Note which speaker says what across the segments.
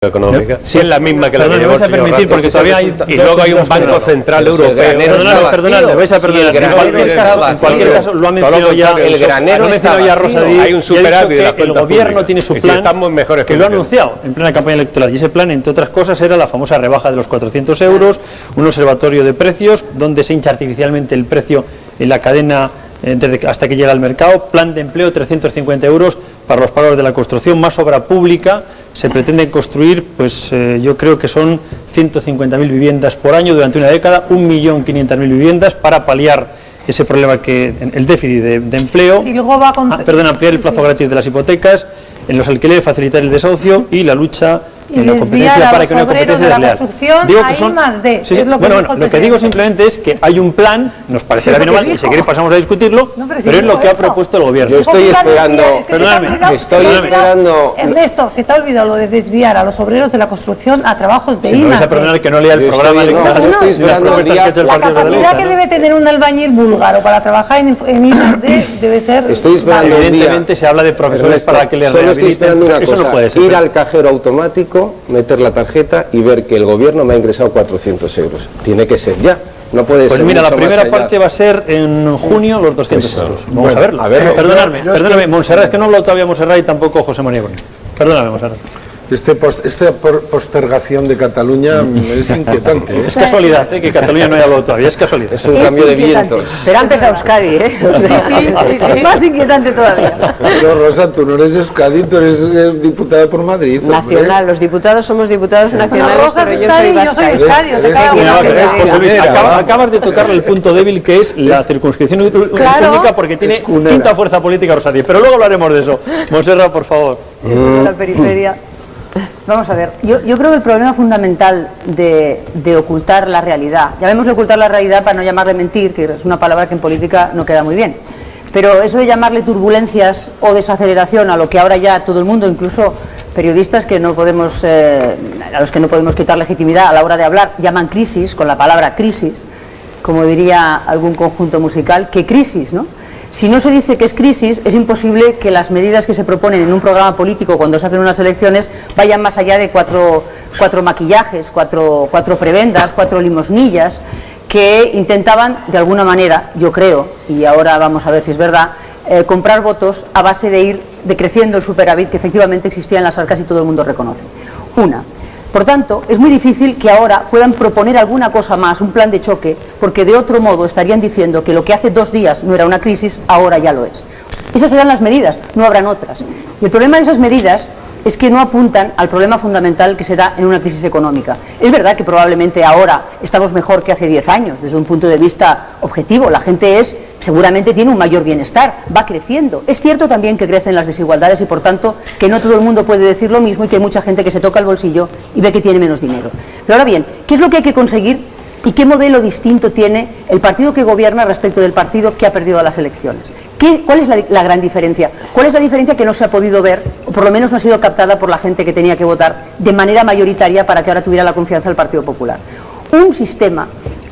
Speaker 1: económica, si es la misma que la que
Speaker 2: me vais a permitir porque todavía hay
Speaker 1: y luego hay un Banco Central Europeo.
Speaker 2: Perdonad, me vais a perdonar. En cualquier caso lo ha mencionado ya
Speaker 1: el granero,
Speaker 2: Rosadí.
Speaker 1: Hay un superávit de las
Speaker 2: el gobierno tiene su plan que lo ha anunciado en plena campaña electoral y ese plan, entre otras cosas, era la famosa rebaja de los 400 euros, un observatorio de precios donde se hincha artificialmente el precio en la cadena hasta que llega al mercado, plan de empleo 350 euros para los pagos de la construcción, más obra pública. Se pretende construir, pues yo creo que son 150.000 viviendas por año durante una década, 1.500.000 viviendas para paliar ese problema que el déficit de empleo, ampliar el plazo gratis de las hipotecas, en los alquileres facilitar el desahucio y la lucha en la competencia para que una competencia desleal.
Speaker 3: Digo que son más de.
Speaker 2: Sí, bueno, lo que digo simplemente es que hay un plan, nos parecerá bien o mal, y si queréis pasamos a discutirlo, pero es lo que ha propuesto el gobierno.
Speaker 1: Yo estoy esperando,
Speaker 3: Ernesto, se te ha olvidado lo de desviar a los obreros de la construcción a trabajos de
Speaker 2: me vais a perdonar que no lea el programa electoral.
Speaker 3: Yo estoy esperando la capacidad que debe tener un albañil búlgaro para trabajar en I+D debe ser.
Speaker 1: Estoy esperando
Speaker 2: evidentemente se habla de profesores para que les
Speaker 1: rehabiliten. Eso
Speaker 2: no puede ser.
Speaker 1: Ir al cajero automático, meter la tarjeta y ver que el gobierno me ha ingresado 400 euros. Tiene que ser ya. No puede ser.
Speaker 2: Pues mira, la primera parte va a ser en junio los 200 euros. Vamos a verlo. Perdóname, Montserrat, es que no hablo todavía Montserrat y tampoco José María Bonilla. Perdóname, Montserrat.
Speaker 4: Esta postergación de Cataluña es inquietante.
Speaker 2: Es casualidad, que Cataluña no haya hablado todavía, es casualidad.
Speaker 1: Es un cambio de vientos.
Speaker 3: Pero ha empezado Euskadi, Sí. Más inquietante todavía.
Speaker 4: Pero Rosa, tú no eres de Euskadi, tú eres diputada por Madrid.
Speaker 5: Nacional, los diputados somos diputados nacionales, pero yo soy vasca.
Speaker 2: Acabas de tocarle el punto débil que es la circunscripción única porque tiene quinta fuerza política Rosario. Pero luego hablaremos de eso. Montserrat, por favor.
Speaker 3: La periferia. Vamos a ver, yo creo que el problema fundamental de ocultar la realidad, llamémosle ocultar la realidad para no llamarle mentir, que es una palabra que en política no queda muy bien, pero eso de llamarle turbulencias o desaceleración a lo que ahora ya todo el mundo, incluso periodistas que no podemos, a los que no podemos quitar legitimidad a la hora de hablar, llaman crisis, con la palabra crisis, como diría algún conjunto musical, ¿qué crisis, no? Si no se dice que es crisis, es imposible que las medidas que se proponen en un programa político cuando se hacen unas elecciones vayan más allá de cuatro maquillajes, cuatro prebendas, 4 limosnillas, que intentaban, de alguna manera, yo creo, y ahora vamos a ver si es verdad, comprar votos a base de ir decreciendo el superávit que efectivamente existía en las arcas y todo el mundo reconoce. Por tanto, es muy difícil que ahora puedan proponer alguna cosa más, un plan de choque, porque de otro modo estarían diciendo que lo que hace 2 días no era una crisis, ahora ya lo es. Esas serán las medidas, no habrán otras. Y el problema de esas medidas es que no apuntan al problema fundamental que se da en una crisis económica. Es verdad que probablemente ahora estamos mejor que hace 10 años, desde un punto de vista objetivo. La gente seguramente tiene un mayor bienestar, va creciendo. Es cierto también que crecen las desigualdades y por tanto que no todo el mundo puede decir lo mismo y que hay mucha gente que se toca el bolsillo y ve que tiene menos dinero. Pero ahora bien, ¿qué es lo que hay que conseguir y qué modelo distinto tiene el partido que gobierna respecto del partido que ha perdido las elecciones? ¿Cuál es la gran diferencia? ¿Cuál es la diferencia que no se ha podido ver, o por lo menos no ha sido captada por la gente que tenía que votar de manera mayoritaria para que ahora tuviera la confianza del Partido Popular? Un sistema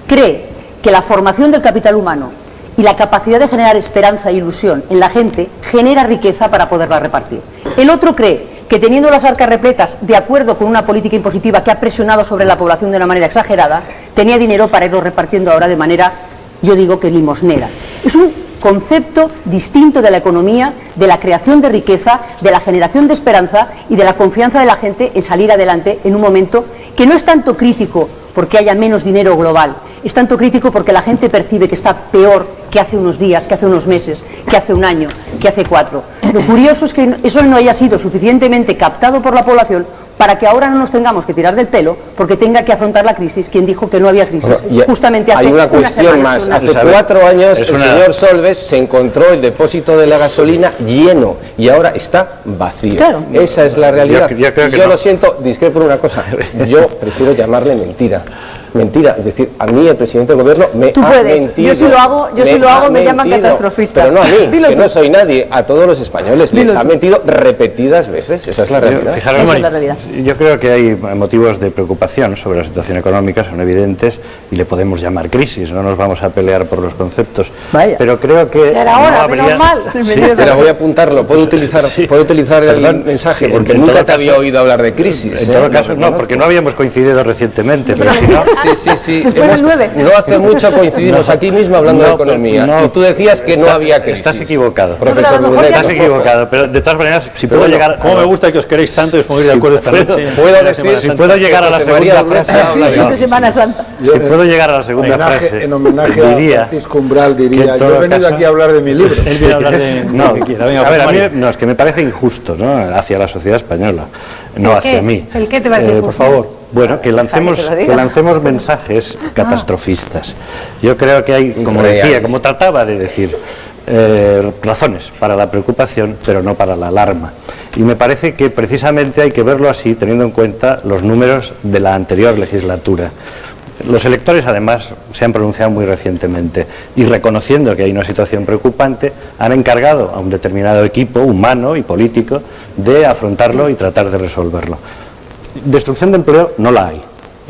Speaker 3: cree que la formación del capital humano y la capacidad de generar esperanza e ilusión en la gente genera riqueza para poderla repartir. El otro cree que teniendo las arcas repletas, de acuerdo con una política impositiva que ha presionado sobre la población de una manera exagerada, tenía dinero para irlo repartiendo ahora de manera, yo digo que limosnera. Es un concepto distinto de la economía, de la creación de riqueza, de la generación de esperanza y de la confianza de la gente en salir adelante en un momento que no es tanto crítico porque haya menos dinero global, es tanto crítico porque la gente percibe que está peor que hace unos días, que hace unos meses, que hace un año, que hace 4. Lo curioso es que eso no haya sido suficientemente captado por la población para que ahora no nos tengamos que tirar del pelo porque tenga que afrontar la crisis quien dijo que no había crisis. Justamente hace
Speaker 1: hay una cuestión más. Hace 4 años el señor Solbes se encontró el depósito de la gasolina lleno y ahora está vacío.
Speaker 3: Claro.
Speaker 1: Esa es la realidad.
Speaker 2: Yo
Speaker 1: lo siento, discrepo en una cosa. Yo prefiero llamarle mentira. Mentira, es decir, a mí el presidente del gobierno me
Speaker 3: Tú
Speaker 1: ha
Speaker 3: puedes.
Speaker 1: mentido.
Speaker 3: Yo si lo hago, me llaman catastrofista.
Speaker 1: Pero no a mí,
Speaker 3: Dilo
Speaker 1: que
Speaker 3: tú.
Speaker 1: no soy nadie, a todos los españoles les ha mentido repetidas veces, esa es la realidad.
Speaker 6: Fijaros,
Speaker 3: Esa es la realidad.
Speaker 6: yo creo que hay motivos de preocupación sobre la situación económica, son evidentes, y le podemos llamar crisis, no nos vamos a pelear por los conceptos.
Speaker 3: Vaya.
Speaker 6: Pero creo que
Speaker 5: Ya era hora,
Speaker 6: no habría...
Speaker 5: menos mal.
Speaker 6: Sí,
Speaker 1: Espera, voy a apuntarlo, puedo utilizar
Speaker 6: Perdón,
Speaker 1: el mensaje,
Speaker 6: sí,
Speaker 1: porque
Speaker 6: en
Speaker 1: nunca
Speaker 6: todo
Speaker 1: te había
Speaker 6: caso-
Speaker 1: oído hablar de crisis.
Speaker 6: En todo caso, no, porque no habíamos coincidido recientemente, pero si no...
Speaker 1: Sí.
Speaker 3: Después del 9.
Speaker 1: No hace mucho coincidimos aquí mismo hablando de economía.
Speaker 6: no.
Speaker 1: Y tú decías que no había crisis.
Speaker 6: Estás equivocado.
Speaker 1: Profesor
Speaker 3: No, pero a lo mejor
Speaker 1: Brunet.
Speaker 6: Estás equivocado, pero de todas maneras, si puedo
Speaker 1: bueno,
Speaker 6: llegar...
Speaker 2: ¿Cómo me gusta que os queréis tanto y os pongáis de acuerdo esta noche?
Speaker 1: Puedo
Speaker 2: La
Speaker 1: decir,
Speaker 2: Semana
Speaker 6: si
Speaker 2: Santa.
Speaker 6: puedo llegar a la
Speaker 1: José María
Speaker 6: segunda
Speaker 1: Brunet
Speaker 6: frase...
Speaker 1: habla de
Speaker 3: Siempre
Speaker 1: crisis.
Speaker 3: Semana Santa.
Speaker 6: Si puedo llegar a la segunda frase...
Speaker 4: En homenaje a
Speaker 6: diría
Speaker 4: Francisco Umbral
Speaker 6: que
Speaker 4: diría,
Speaker 6: en
Speaker 4: yo he
Speaker 6: todo
Speaker 4: venido
Speaker 6: caso-
Speaker 4: aquí a hablar de mi libro.
Speaker 2: Él viene a hablar de
Speaker 6: No,
Speaker 2: lo que quiera. Venga,
Speaker 6: a ver, a mí
Speaker 2: María.
Speaker 6: no, es que me parece injusto, ¿no? Hacia la sociedad española, no hacia mí.
Speaker 5: ¿El qué te parece
Speaker 6: Por
Speaker 5: justo?
Speaker 6: favor, bueno, que lancemos,
Speaker 5: que te lo diga.
Speaker 6: que lancemos mensajes catastrofistas. Yo creo que hay, como decía,
Speaker 1: Reales.
Speaker 6: como trataba de decir, razones para la preocupación, pero no para la alarma. Y me parece que precisamente hay que verlo así, teniendo en cuenta los números de la anterior legislatura. Los electores, además, se han pronunciado muy recientemente y, reconociendo que hay una situación preocupante, han encargado a un determinado equipo humano y político de afrontarlo y tratar de resolverlo. Destrucción de empleo no la hay.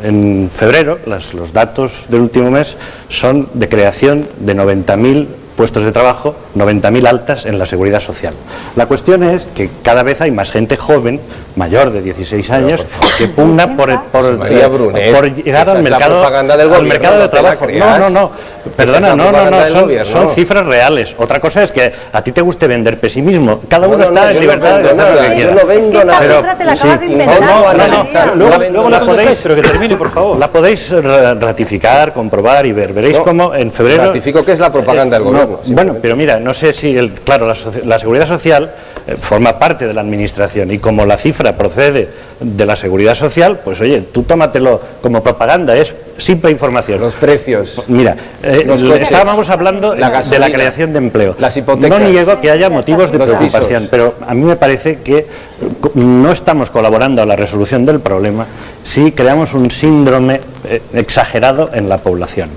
Speaker 6: En febrero, los datos del último mes son de creación de 90.000 puestos de trabajo, 90.000 altas en la seguridad social. La cuestión es que cada vez hay más gente joven, mayor de 16 años, que pugna por
Speaker 1: María Brunet,
Speaker 6: por llegar
Speaker 1: esa
Speaker 6: al
Speaker 1: es la
Speaker 6: mercado,
Speaker 1: propaganda del
Speaker 6: al
Speaker 1: gobierno,
Speaker 6: mercado de
Speaker 1: no te la
Speaker 6: trabajo.
Speaker 1: creas.
Speaker 6: No, perdona,
Speaker 1: Esa es la propaganda del gobierno.
Speaker 6: son cifras reales. Otra cosa es que a ti te guste vender pesimismo. Cada uno
Speaker 1: No,
Speaker 6: está en
Speaker 1: yo
Speaker 6: libertad
Speaker 1: no
Speaker 6: de
Speaker 1: vendo
Speaker 6: hacer lo
Speaker 1: nada,
Speaker 6: que
Speaker 1: yo
Speaker 6: quiera.
Speaker 1: no vendo
Speaker 5: esta
Speaker 1: nada.
Speaker 5: cifra te la acabas de inventar.
Speaker 6: Luego la podéis,
Speaker 2: pero que termine, por favor.
Speaker 6: la podéis ratificar, comprobar y ver. Veréis
Speaker 1: No,
Speaker 6: cómo en febrero...
Speaker 1: ratifico que es la propaganda del gobierno,
Speaker 6: Bueno,
Speaker 1: simplemente.
Speaker 6: pero mira, no sé si... Claro, la seguridad social forma parte de la administración y como la cifra procede de la seguridad social, pues oye, tú tómatelo como propaganda, es simple información.
Speaker 1: Los precios.
Speaker 6: Mira,
Speaker 1: Los coches,
Speaker 6: estábamos hablando
Speaker 1: la
Speaker 6: de
Speaker 1: gasolina,
Speaker 6: la creación de empleo.
Speaker 1: las hipotecas,
Speaker 6: No niego que haya motivos de
Speaker 1: los
Speaker 6: preocupación,
Speaker 1: pisos.
Speaker 6: pero a mí me parece que no estamos colaborando a la resolución del problema si creamos un síndrome exagerado en la población.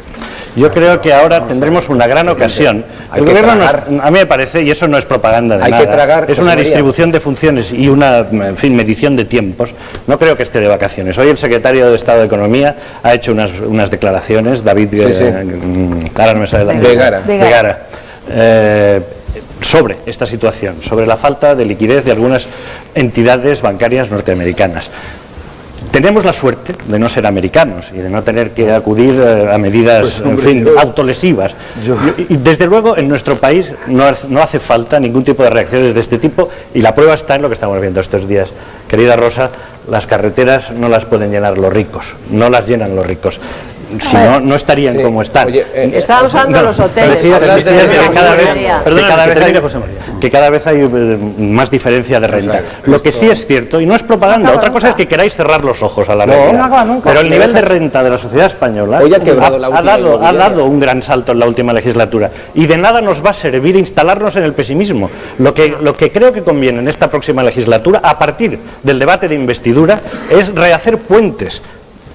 Speaker 6: Yo creo que ahora tendremos una gran ocasión.
Speaker 1: Hay
Speaker 6: El
Speaker 1: que
Speaker 6: gobierno,
Speaker 1: tragar.
Speaker 6: a mí me parece, y eso no es propaganda de
Speaker 1: Hay que
Speaker 6: nada,
Speaker 1: tragar,
Speaker 6: es
Speaker 1: José
Speaker 6: una
Speaker 1: María.
Speaker 6: distribución de funciones y una, en fin, medición de tiempos. No creo que esté de vacaciones. Hoy el secretario de Estado de Economía ha hecho unas declaraciones, David, ahora no me sale la
Speaker 1: Vegara.
Speaker 6: sobre esta situación, sobre la falta de liquidez de algunas entidades bancarias norteamericanas. Tenemos la suerte de no ser americanos y de no tener que acudir a medidas,
Speaker 4: Pues, hombre,
Speaker 6: en fin, autolesivas. Y desde luego en nuestro país no hace falta ningún tipo de reacciones de este tipo y la prueba está en lo que estamos viendo estos días. Querida Rosa, las carreteras no las pueden llenar los ricos, no las llenan los ricos. Si no, no estarían
Speaker 1: Sí.
Speaker 6: como están.
Speaker 1: Oye,
Speaker 5: Estábamos hablando de los hoteles.
Speaker 6: Decías
Speaker 1: hablas de
Speaker 6: que cada vez,
Speaker 5: María.
Speaker 6: perdona,
Speaker 2: Que
Speaker 6: que
Speaker 2: termine José María.
Speaker 6: que cada vez hay más diferencia de renta. Lo que sí es cierto, y no es propaganda, otra cosa es que queráis cerrar los ojos a la realidad.
Speaker 3: no acaba nunca.
Speaker 6: Pero el nivel de renta de la sociedad española
Speaker 1: Hoy ha quebrado la última
Speaker 6: ha
Speaker 1: inmobiliaria.
Speaker 6: dado un gran salto en la última legislatura. Y de nada nos va a servir instalarnos en el pesimismo. Lo que creo que conviene en esta próxima legislatura, a partir del debate de investidura, es rehacer puentes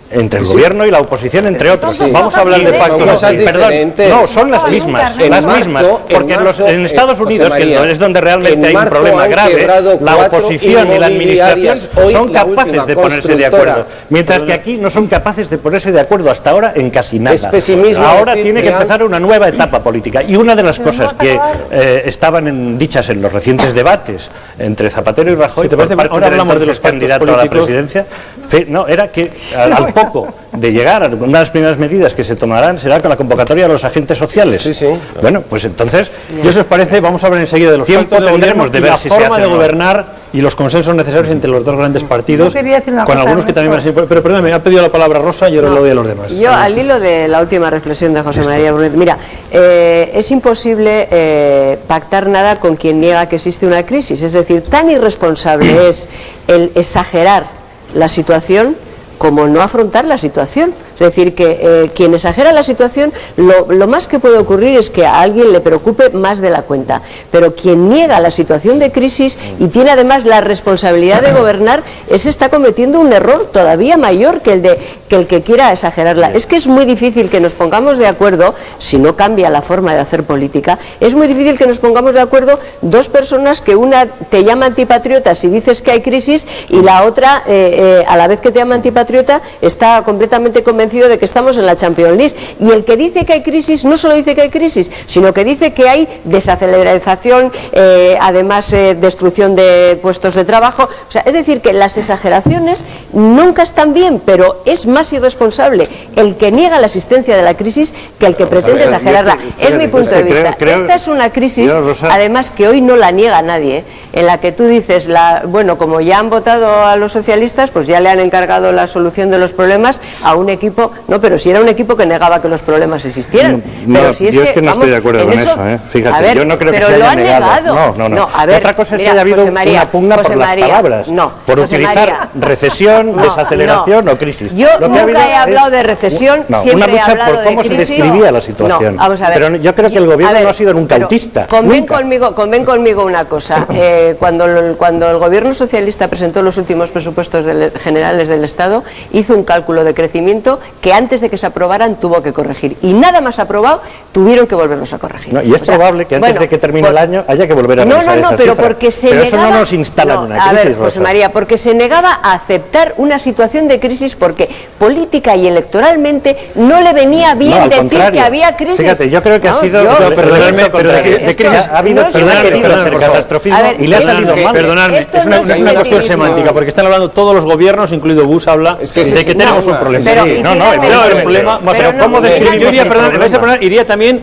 Speaker 6: entre el gobierno y la oposición, entre otros.
Speaker 5: son
Speaker 6: Vamos a hablar de
Speaker 5: cosas
Speaker 6: pactos.
Speaker 1: diferentes.
Speaker 6: Perdón,
Speaker 1: diferentes.
Speaker 6: no, son las
Speaker 5: No,
Speaker 6: mismas,
Speaker 5: nunca,
Speaker 6: las
Speaker 1: En
Speaker 6: mismas,
Speaker 1: marzo,
Speaker 6: porque en Estados
Speaker 1: José
Speaker 6: Unidos, que
Speaker 1: María,
Speaker 6: es donde realmente
Speaker 1: en
Speaker 6: hay un
Speaker 1: marzo
Speaker 6: problema
Speaker 1: han
Speaker 6: grave,
Speaker 1: quebrado
Speaker 6: la
Speaker 1: 4
Speaker 6: oposición y la administración
Speaker 1: inmobiliarias. Hoy
Speaker 6: son
Speaker 1: la
Speaker 6: capaces
Speaker 1: última
Speaker 6: de ponerse de
Speaker 1: constructora.
Speaker 6: acuerdo, mientras que aquí no son capaces de ponerse de acuerdo hasta ahora en casi nada.
Speaker 1: Es pesimismo
Speaker 6: Ahora
Speaker 1: decir
Speaker 6: tiene que
Speaker 1: que han-
Speaker 6: empezar una nueva etapa política y una de las cosas que estaban dichas en los recientes debates entre Zapatero y Rajoy,
Speaker 2: Si te
Speaker 6: por
Speaker 2: parece,
Speaker 6: parte
Speaker 2: ahora
Speaker 6: del
Speaker 2: hablamos de
Speaker 6: entonces
Speaker 2: los pactos
Speaker 6: candidato a la
Speaker 2: políticos.
Speaker 6: presidencia, no, era que al poco de llegar a una de las primeras medidas que se tomarán será con la convocatoria de los agentes sociales.
Speaker 1: Sí, sí.
Speaker 6: Bueno, pues entonces,
Speaker 2: Y eso os parece, vamos a hablar enseguida de los
Speaker 6: Tiempo
Speaker 2: pactos de
Speaker 6: tendremos
Speaker 2: gobierno
Speaker 6: de
Speaker 2: y
Speaker 6: ver
Speaker 2: la
Speaker 6: si se
Speaker 2: forma
Speaker 6: hace
Speaker 2: de
Speaker 6: o no.
Speaker 2: gobernar y los consensos necesarios entre los dos grandes partidos,
Speaker 7: Yo quería decir una
Speaker 2: con
Speaker 7: cosa,
Speaker 2: algunos que también van a
Speaker 7: Ernesto.
Speaker 2: ser... Pero perdóname, ha pedido la palabra Rosa y ahora lo doy a los demás.
Speaker 5: Yo, al hilo de la última reflexión de José María Brunet, mira, es imposible pactar nada con quien niega que existe una crisis. Es decir, tan irresponsable es el exagerar la situación como no afrontar la situación. Es decir, que quien exagera la situación, lo más que puede ocurrir es que a alguien le preocupe más de la cuenta, pero quien niega la situación de crisis y tiene además la responsabilidad de gobernar, ese está cometiendo un error todavía mayor que el que quiera exagerarla. Es que es muy difícil que nos pongamos de acuerdo, si no cambia la forma de hacer política, es muy difícil que nos pongamos de acuerdo dos personas que una te llama antipatriota si dices que hay crisis y la otra, a la vez que te llama antipatriota, está completamente convencido de que estamos en la Champions League. Y el que dice que hay crisis, no solo dice que hay crisis, sino que dice que hay desaceleración, además destrucción de puestos de trabajo. O sea, es decir, que las exageraciones nunca están bien, pero es más irresponsable el que niega la existencia de la crisis que el que pretende exagerarla. Es mi punto de vista. Esta es una crisis, además, que hoy no la niega nadie, en la que tú dices, bueno, como ya han votado a los socialistas, pues ya le han encargado la solución de los problemas a un equipo, no, pero si era un equipo que negaba que los problemas existieran.
Speaker 6: No,
Speaker 5: pero si es
Speaker 6: yo
Speaker 5: que,
Speaker 6: es que no estoy de acuerdo con eso, fíjate,
Speaker 5: ver,
Speaker 6: yo no creo que
Speaker 5: pero
Speaker 6: se
Speaker 5: lo
Speaker 6: haya
Speaker 5: han
Speaker 6: negado.
Speaker 5: No, a ver,
Speaker 6: otra cosa es
Speaker 5: mira,
Speaker 6: que haya habido
Speaker 5: José María,
Speaker 6: una pugna por las palabras, por
Speaker 5: José
Speaker 6: utilizar
Speaker 5: María,
Speaker 6: recesión, desaceleración o crisis.
Speaker 5: Yo nunca he hablado de recesión, siempre he hablado
Speaker 6: por cómo
Speaker 5: de crisis.
Speaker 6: se describía la situación.
Speaker 5: Vamos a ver.
Speaker 6: Pero yo creo que el gobierno no ha sido nunca autista.
Speaker 5: Conven conmigo una cosa. Cuando el gobierno socialista presentó los últimos presupuestos generales del Estado, hizo un cálculo de crecimiento que antes de que se aprobaran tuvo que corregir. Y nada más aprobado, tuvieron que volverlos a corregir.
Speaker 6: Y es probable que antes de que termine el año haya que volver a revisar esa
Speaker 5: pero
Speaker 6: cifra.
Speaker 5: porque se
Speaker 6: pero
Speaker 5: negaba,
Speaker 6: eso no nos instala en una crisis,
Speaker 5: a ver, José
Speaker 6: Rosa.
Speaker 5: María, porque se negaba a aceptar una situación de crisis porque política y electoralmente no le venía bien decir que había crisis.
Speaker 6: Fíjate, yo creo que ha sido...
Speaker 2: Perdonadme, pero de crisis
Speaker 6: ha habido catastrofismo y le ha salido mal.
Speaker 2: Perdonadme, es una cuestión semántica, porque están hablando todos los gobiernos, incluido Bush, habla de que tenemos un problema. El problema, ¿cómo describimos? Yo iría también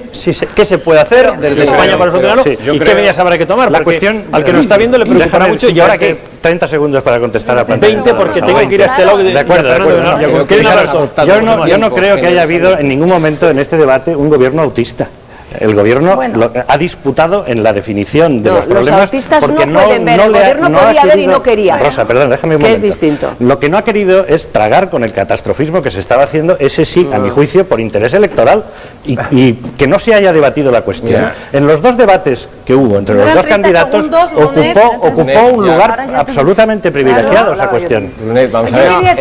Speaker 2: qué se puede hacer desde España para solucionarlo y qué medidas habrá que tomar. La cuestión, al que nos está viendo le preocupará mucho. ¿Y ahora qué?
Speaker 6: 30 segundos para contestar a
Speaker 2: 20 porque tengo que ir a este lado.
Speaker 6: De acuerdo. Yo no creo que haya habido en ningún momento en este debate un gobierno autista. El gobierno ha disputado en la definición de los problemas.
Speaker 5: Los autistas no pueden ver, el gobierno podía ver y no quería.
Speaker 6: Rosa, perdón, déjame un momento.
Speaker 5: Que es distinto.
Speaker 6: Lo que no ha querido es tragar con el catastrofismo que se estaba haciendo, ese sí, a mi juicio, por interés electoral y que no se haya debatido la cuestión. En los dos debates que hubo entre los dos candidatos ocupó un lugar absolutamente privilegiado esa cuestión.
Speaker 2: Vamos a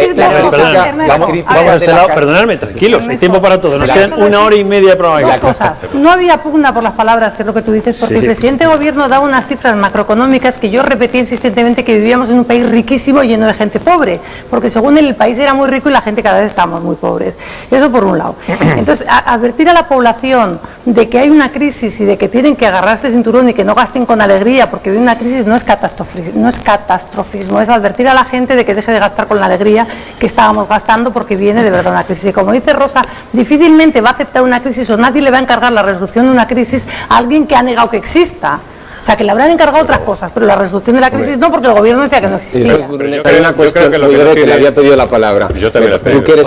Speaker 2: este lado, perdonadme, tranquilos, hay tiempo para todo. Nos quedan 1 hora y media de programa.
Speaker 7: Dos cosas. No había pugna por las palabras, que es lo que tú dices, porque el presidente de gobierno daba unas cifras macroeconómicas que yo repetía insistentemente que vivíamos en un país riquísimo lleno de gente pobre, porque según él el país era muy rico y la gente cada vez estábamos muy pobres. Eso por un lado. Entonces, advertir a la población de que hay una crisis y de que tienen que agarrarse el cinturón y que no gasten con alegría porque viene una crisis no es catastrofismo, es advertir a la gente de que deje de gastar con la alegría que estábamos gastando porque viene de verdad una crisis. Y como dice Rosa, difícilmente va a aceptar una crisis o nadie le va a encargar la resolución de una crisis a alguien que ha negado que exista. O sea, que le habrán encargado otras cosas, pero la resolución de la crisis no, porque el gobierno decía que no existía.
Speaker 1: Hay una cuestión que le había pedido la palabra.
Speaker 8: Yo también la pedí.
Speaker 1: Tú que eres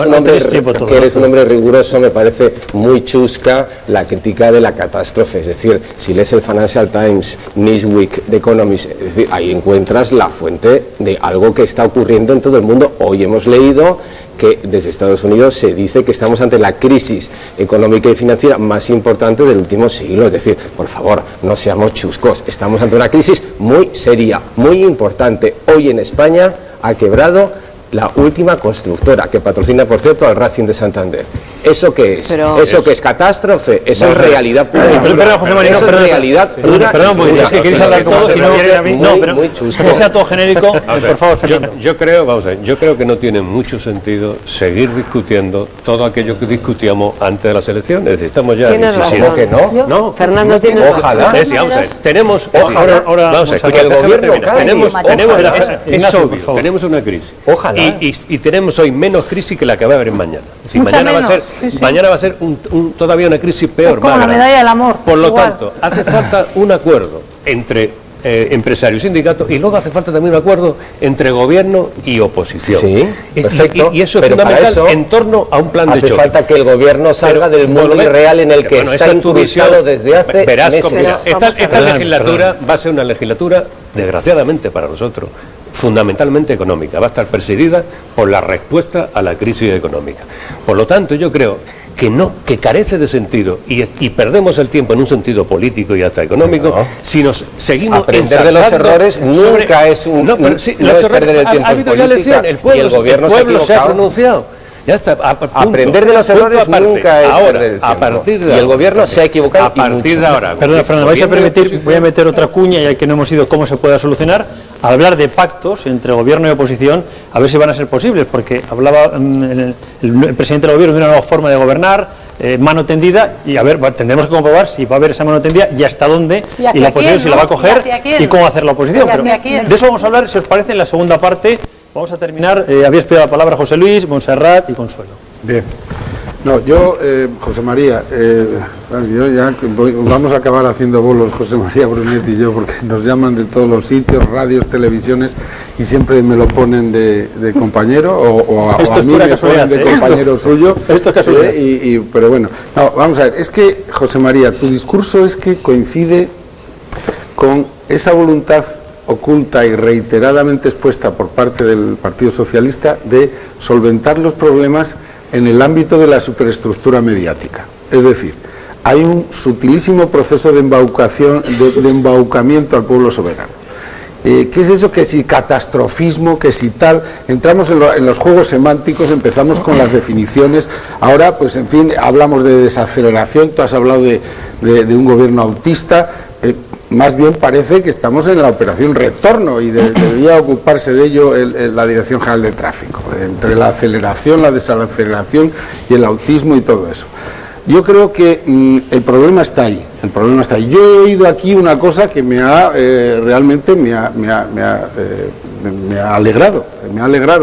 Speaker 1: un hombre riguroso, me parece muy chusca la crítica de la catástrofe. Es decir, si lees el Financial Times, Newsweek, The Economist, es decir, ahí encuentras la fuente de algo que está ocurriendo en todo el mundo. Hoy hemos leído que desde Estados Unidos se dice que estamos ante la crisis económica y financiera más importante del último siglo. Es decir, por favor, no seamos chuscos, estamos ante una crisis muy seria, muy importante. Hoy en España ha quebrado la última constructora, que patrocina, por cierto, al Racing de Santander. ¿Eso qué es? ¿Eso qué es? ¿Catástrofe? ¿Eso es realidad pura?
Speaker 2: Perdón, José María,
Speaker 1: ¿eso es realidad pura?
Speaker 2: Perdón, porque es que queréis hablar todos, si no, pero que sea todo genérico, por favor, Fernando.
Speaker 8: Yo creo que no tiene mucho sentido seguir discutiendo todo aquello que discutíamos antes de las elecciones. Es decir, estamos ya...
Speaker 5: ¿Tienes razón?
Speaker 1: ¿Que no?
Speaker 8: No.
Speaker 5: Fernando tiene razón.
Speaker 1: Ojalá.
Speaker 8: Vamos a ver, tenemos...
Speaker 2: Ahora
Speaker 8: vamos a ver,
Speaker 1: que el gobierno
Speaker 8: tenemos una crisis.
Speaker 1: Ojalá.
Speaker 8: Y tenemos hoy menos crisis que la que va a haber mañana. Si mañana va a ser todavía una crisis peor.
Speaker 7: Es como la medalla del amor.
Speaker 8: Por lo tanto, hace falta un acuerdo entre empresarios y sindicatos y luego hace falta también un acuerdo entre gobierno y oposición.
Speaker 1: Sí, perfecto.
Speaker 8: Y eso es fundamental en torno a un plan de choque.
Speaker 1: Hace falta que el gobierno salga del mundo irreal en el que está incrustado desde hace meses.
Speaker 8: Esta legislatura va a ser una legislatura, desgraciadamente para nosotros, fundamentalmente económica, va a estar presidida por la respuesta a la crisis económica. Por lo tanto, yo creo que carece de sentido y perdemos el tiempo en un sentido político y hasta económico si nos seguimos
Speaker 1: aprender de los errores nunca es un
Speaker 8: no, pero sí, los errores,
Speaker 1: perder el tiempo
Speaker 8: ha habido
Speaker 1: en
Speaker 8: ya
Speaker 1: política,
Speaker 8: elección, el pueblo
Speaker 1: se
Speaker 8: ha pronunciado. Ya está,
Speaker 1: aprender de los errores nunca es
Speaker 8: ahora,
Speaker 1: perder el tiempo.
Speaker 8: a partir de
Speaker 1: y el gobierno se ha equivocado
Speaker 8: a partir de ahora.
Speaker 2: Perdona, Fernando, vais a permitir, voy a meter otra cuña, ya que no hemos ido cómo se pueda solucionar, hablar de pactos entre gobierno y oposición, a ver si van a ser posibles, porque hablaba el presidente del gobierno de una nueva forma de gobernar, mano tendida, y a ver, tendremos que comprobar si va a haber esa mano tendida y hasta dónde, y la oposición si la va a coger y cómo hacer la oposición. Pero de eso vamos a hablar, si os parece, en la segunda parte. Vamos a terminar, habíais pedido la palabra José Luis, Montserrat y Consuelo.
Speaker 4: Bien. No, yo, José María, yo ya vamos a acabar haciendo bolos, José María Brunet y yo, porque nos llaman de todos los sitios, radios, televisiones, y siempre me lo ponen de compañero, o a mí me ponen de compañero suyo.
Speaker 2: Esto es casualidad.
Speaker 4: Pero bueno, no, vamos a ver, es que, José María, tu discurso es que coincide con esa voluntad oculta y reiteradamente expuesta por parte del Partido Socialista de solventar los problemas en el ámbito de la superestructura mediática. Es decir, hay un sutilísimo proceso de embaucamiento al pueblo soberano. ¿Qué es eso? Que si catastrofismo, que si tal, entramos en los juegos semánticos, empezamos con las definiciones, ahora pues en fin, hablamos de desaceleración, tú has hablado de un gobierno autista, más bien parece que estamos en la operación retorno y debería ocuparse de ello la Dirección General de Tráfico, entre la aceleración, la desaceleración y el autismo y todo eso. Yo creo que el problema está ahí, Yo he oído aquí una cosa que realmente me ha alegrado,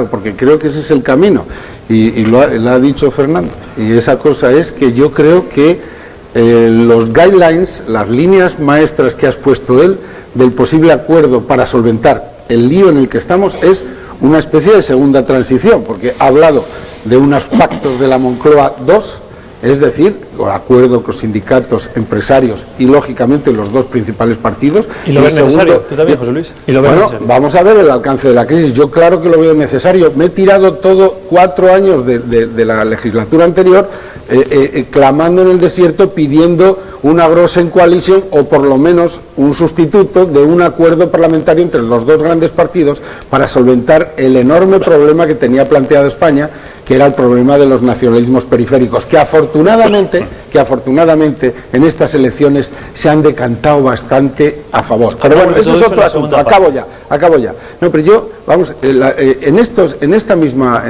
Speaker 4: porque creo que ese es el camino, y lo ha dicho Fernando, y esa cosa es que yo creo que los guidelines, las líneas maestras que has puesto él del posible acuerdo para solventar el lío en el que estamos es una especie de segunda transición, porque ha hablado de unos pactos de la Moncloa 2, es decir, con acuerdo con sindicatos, empresarios y lógicamente los dos principales partidos.
Speaker 2: ¿Y lo ves necesario? ¿Tú también, José Luis?
Speaker 4: Bueno, vamos a ver el alcance de la crisis. Yo claro que lo veo necesario. Me he tirado 4 años de la legislatura anterior clamando en el desierto, pidiendo una Grossen Coalition o por lo menos un sustituto de un acuerdo parlamentario entre los dos grandes partidos para solventar el enorme problema que tenía planteado España, que era el problema de los nacionalismos periféricos, que afortunadamente en estas elecciones se han decantado bastante a favor. Pero bueno, eso es otro asunto. Acabo ya. No, pero yo, vamos, en esta misma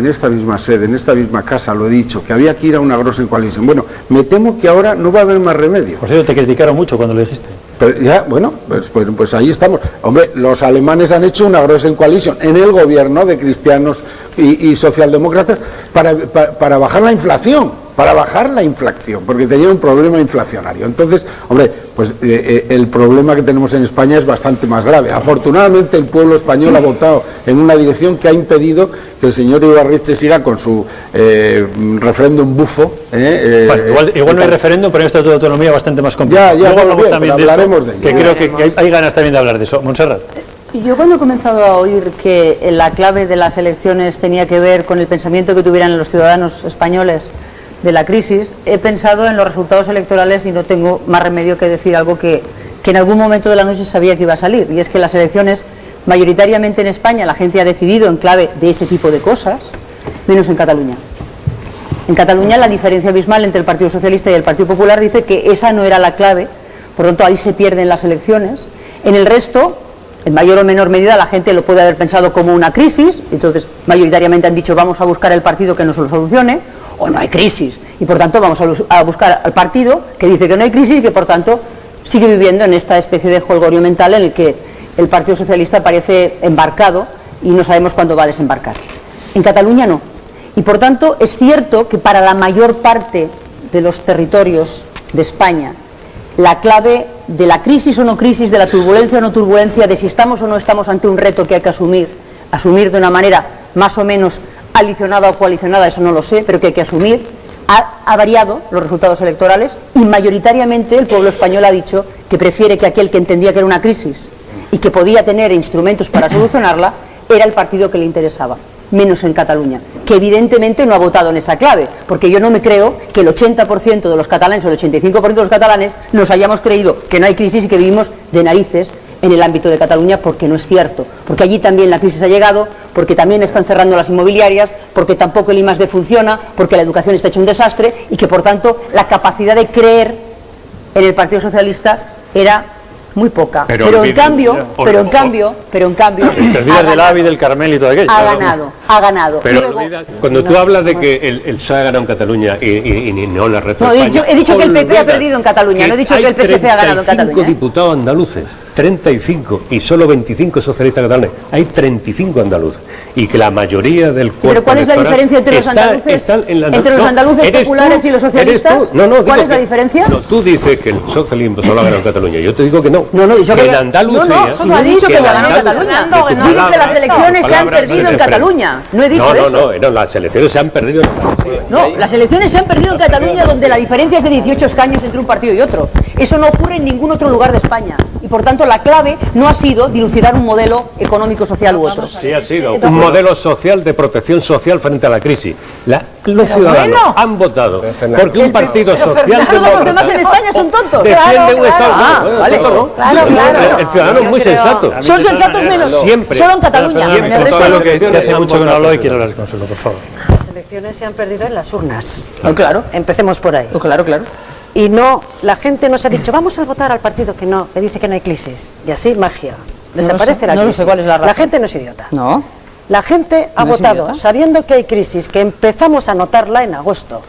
Speaker 4: sede, en esta misma casa, lo he dicho, que había que ir a una Grossen Coalition. Bueno, me temo que ahora no va a haber más remedio.
Speaker 2: Por cierto, te criticaron mucho cuando lo dijiste.
Speaker 4: Pero ya, bueno, pues ahí estamos. Hombre, los alemanes han hecho una Grossen Coalition en el gobierno de cristianos y socialdemócratas para bajar la inflación. Porque tenía un problema inflacionario. Entonces, hombre, pues el problema que tenemos en España es bastante más grave. Afortunadamente el pueblo español ha votado en una dirección que ha impedido que el señor Ibarretxe siga con su referéndum bufo.
Speaker 2: Bueno, igual no hay referéndum, pero en esta autonomía bastante más complicado.
Speaker 4: Ya hablamos también de eso,
Speaker 2: que creo que hay ganas también de hablar de eso. Montserrat.
Speaker 3: Yo cuando he comenzado a oír que la clave de las elecciones tenía que ver con el pensamiento que tuvieran los ciudadanos españoles de la crisis, he pensado en los resultados electorales y no tengo más remedio que decir algo que en algún momento de la noche sabía que iba a salir, y es que las elecciones mayoritariamente en España la gente ha decidido en clave de ese tipo de cosas, menos en Cataluña. En Cataluña la diferencia abismal entre el Partido Socialista y el Partido Popular dice que esa no era la clave, por lo tanto ahí se pierden las elecciones. En el resto, en mayor o menor medida, la gente lo puede haber pensado como una crisis, entonces mayoritariamente han dicho vamos a buscar el partido que nos lo solucione, o no hay crisis, y por tanto vamos a buscar al partido que dice que no hay crisis y que por tanto sigue viviendo en esta especie de jolgorio mental en el que el Partido Socialista parece embarcado y no sabemos cuándo va a desembarcar. En Cataluña no, y por tanto es cierto que para la mayor parte de los territorios de España la clave de la crisis o no crisis, de la turbulencia o no turbulencia, de si estamos o no estamos ante un reto que hay que asumir de una manera más o menos alicionada o coalicionada, eso no lo sé, pero que hay que asumir, ha variado los resultados electorales y mayoritariamente el pueblo español ha dicho que prefiere que aquel que entendía que era una crisis y que podía tener instrumentos para solucionarla, era el partido que le interesaba, menos en Cataluña, que evidentemente no ha votado en esa clave, porque yo no me creo que el 80% de los catalanes o el 85% de los catalanes nos hayamos creído que no hay crisis y que vivimos de narices en el ámbito de Cataluña, porque no es cierto, porque allí también la crisis ha llegado, porque también están cerrando las inmobiliarias, porque tampoco el I+D funciona, porque la educación está hecha un desastre y que por tanto la capacidad de creer en el Partido Socialista era muy poca, pero en cambio
Speaker 2: del AVI, del Carmel y todo aquello.
Speaker 3: ha ganado.
Speaker 8: Pero
Speaker 3: luego,
Speaker 8: cuando tú hablas de que el PSOE ha ganado en Cataluña y no en la resto de España,
Speaker 3: he dicho que el PP ha perdido en Cataluña, no he dicho que el PSC ha ganado en Cataluña.
Speaker 8: 35 diputados andaluces, 35, y solo 25 socialistas catalanes. Hay 35 andaluces. Y que la mayoría del cuerpo
Speaker 3: ¿Pero cuál es la diferencia entre los andaluces, entre los andaluces populares y los socialistas? ¿Cuál es la diferencia?
Speaker 8: No, tú dices que el socialismo solo ha ganado en Cataluña. Yo te digo que no.
Speaker 3: No, he dicho que
Speaker 8: en Andalucía.
Speaker 3: No ha dicho que ya ganó en Cataluña. Digo que las elecciones se han perdido en Cataluña. No he dicho eso.
Speaker 8: No, las elecciones se han perdido en Andalucía.
Speaker 3: No, las elecciones se han perdido en Cataluña, donde la diferencia es de 18 escaños entre un partido y otro. Eso no ocurre en ningún otro lugar de España. Y por tanto la clave no ha sido dilucidar un modelo económico, social u otro.
Speaker 8: Sí ha sido un modelo social de protección social frente a la crisis. Los ciudadanos han votado porque un partido social
Speaker 3: todos los demás en España son tontos.
Speaker 8: Defiende un Estado.
Speaker 3: Claro.
Speaker 8: El ciudadano es muy sensato.
Speaker 3: Son sensatos menos.
Speaker 8: Siempre.
Speaker 3: Solo en Cataluña. En el resto
Speaker 2: que hace mucho que no hablo y quiero hablar con Consuelo, por favor.
Speaker 9: Las elecciones se han perdido en las urnas.
Speaker 3: Claro.
Speaker 9: Empecemos por ahí.
Speaker 3: Claro.
Speaker 9: Y no, la gente no se ha dicho, vamos a votar al partido que dice que no hay crisis. Y así, magia. Desaparece la crisis.
Speaker 3: No sé cuál es la razón.
Speaker 9: La gente no es idiota.
Speaker 3: No.
Speaker 9: La gente ha votado sabiendo que hay crisis, que empezamos a notarla en agosto.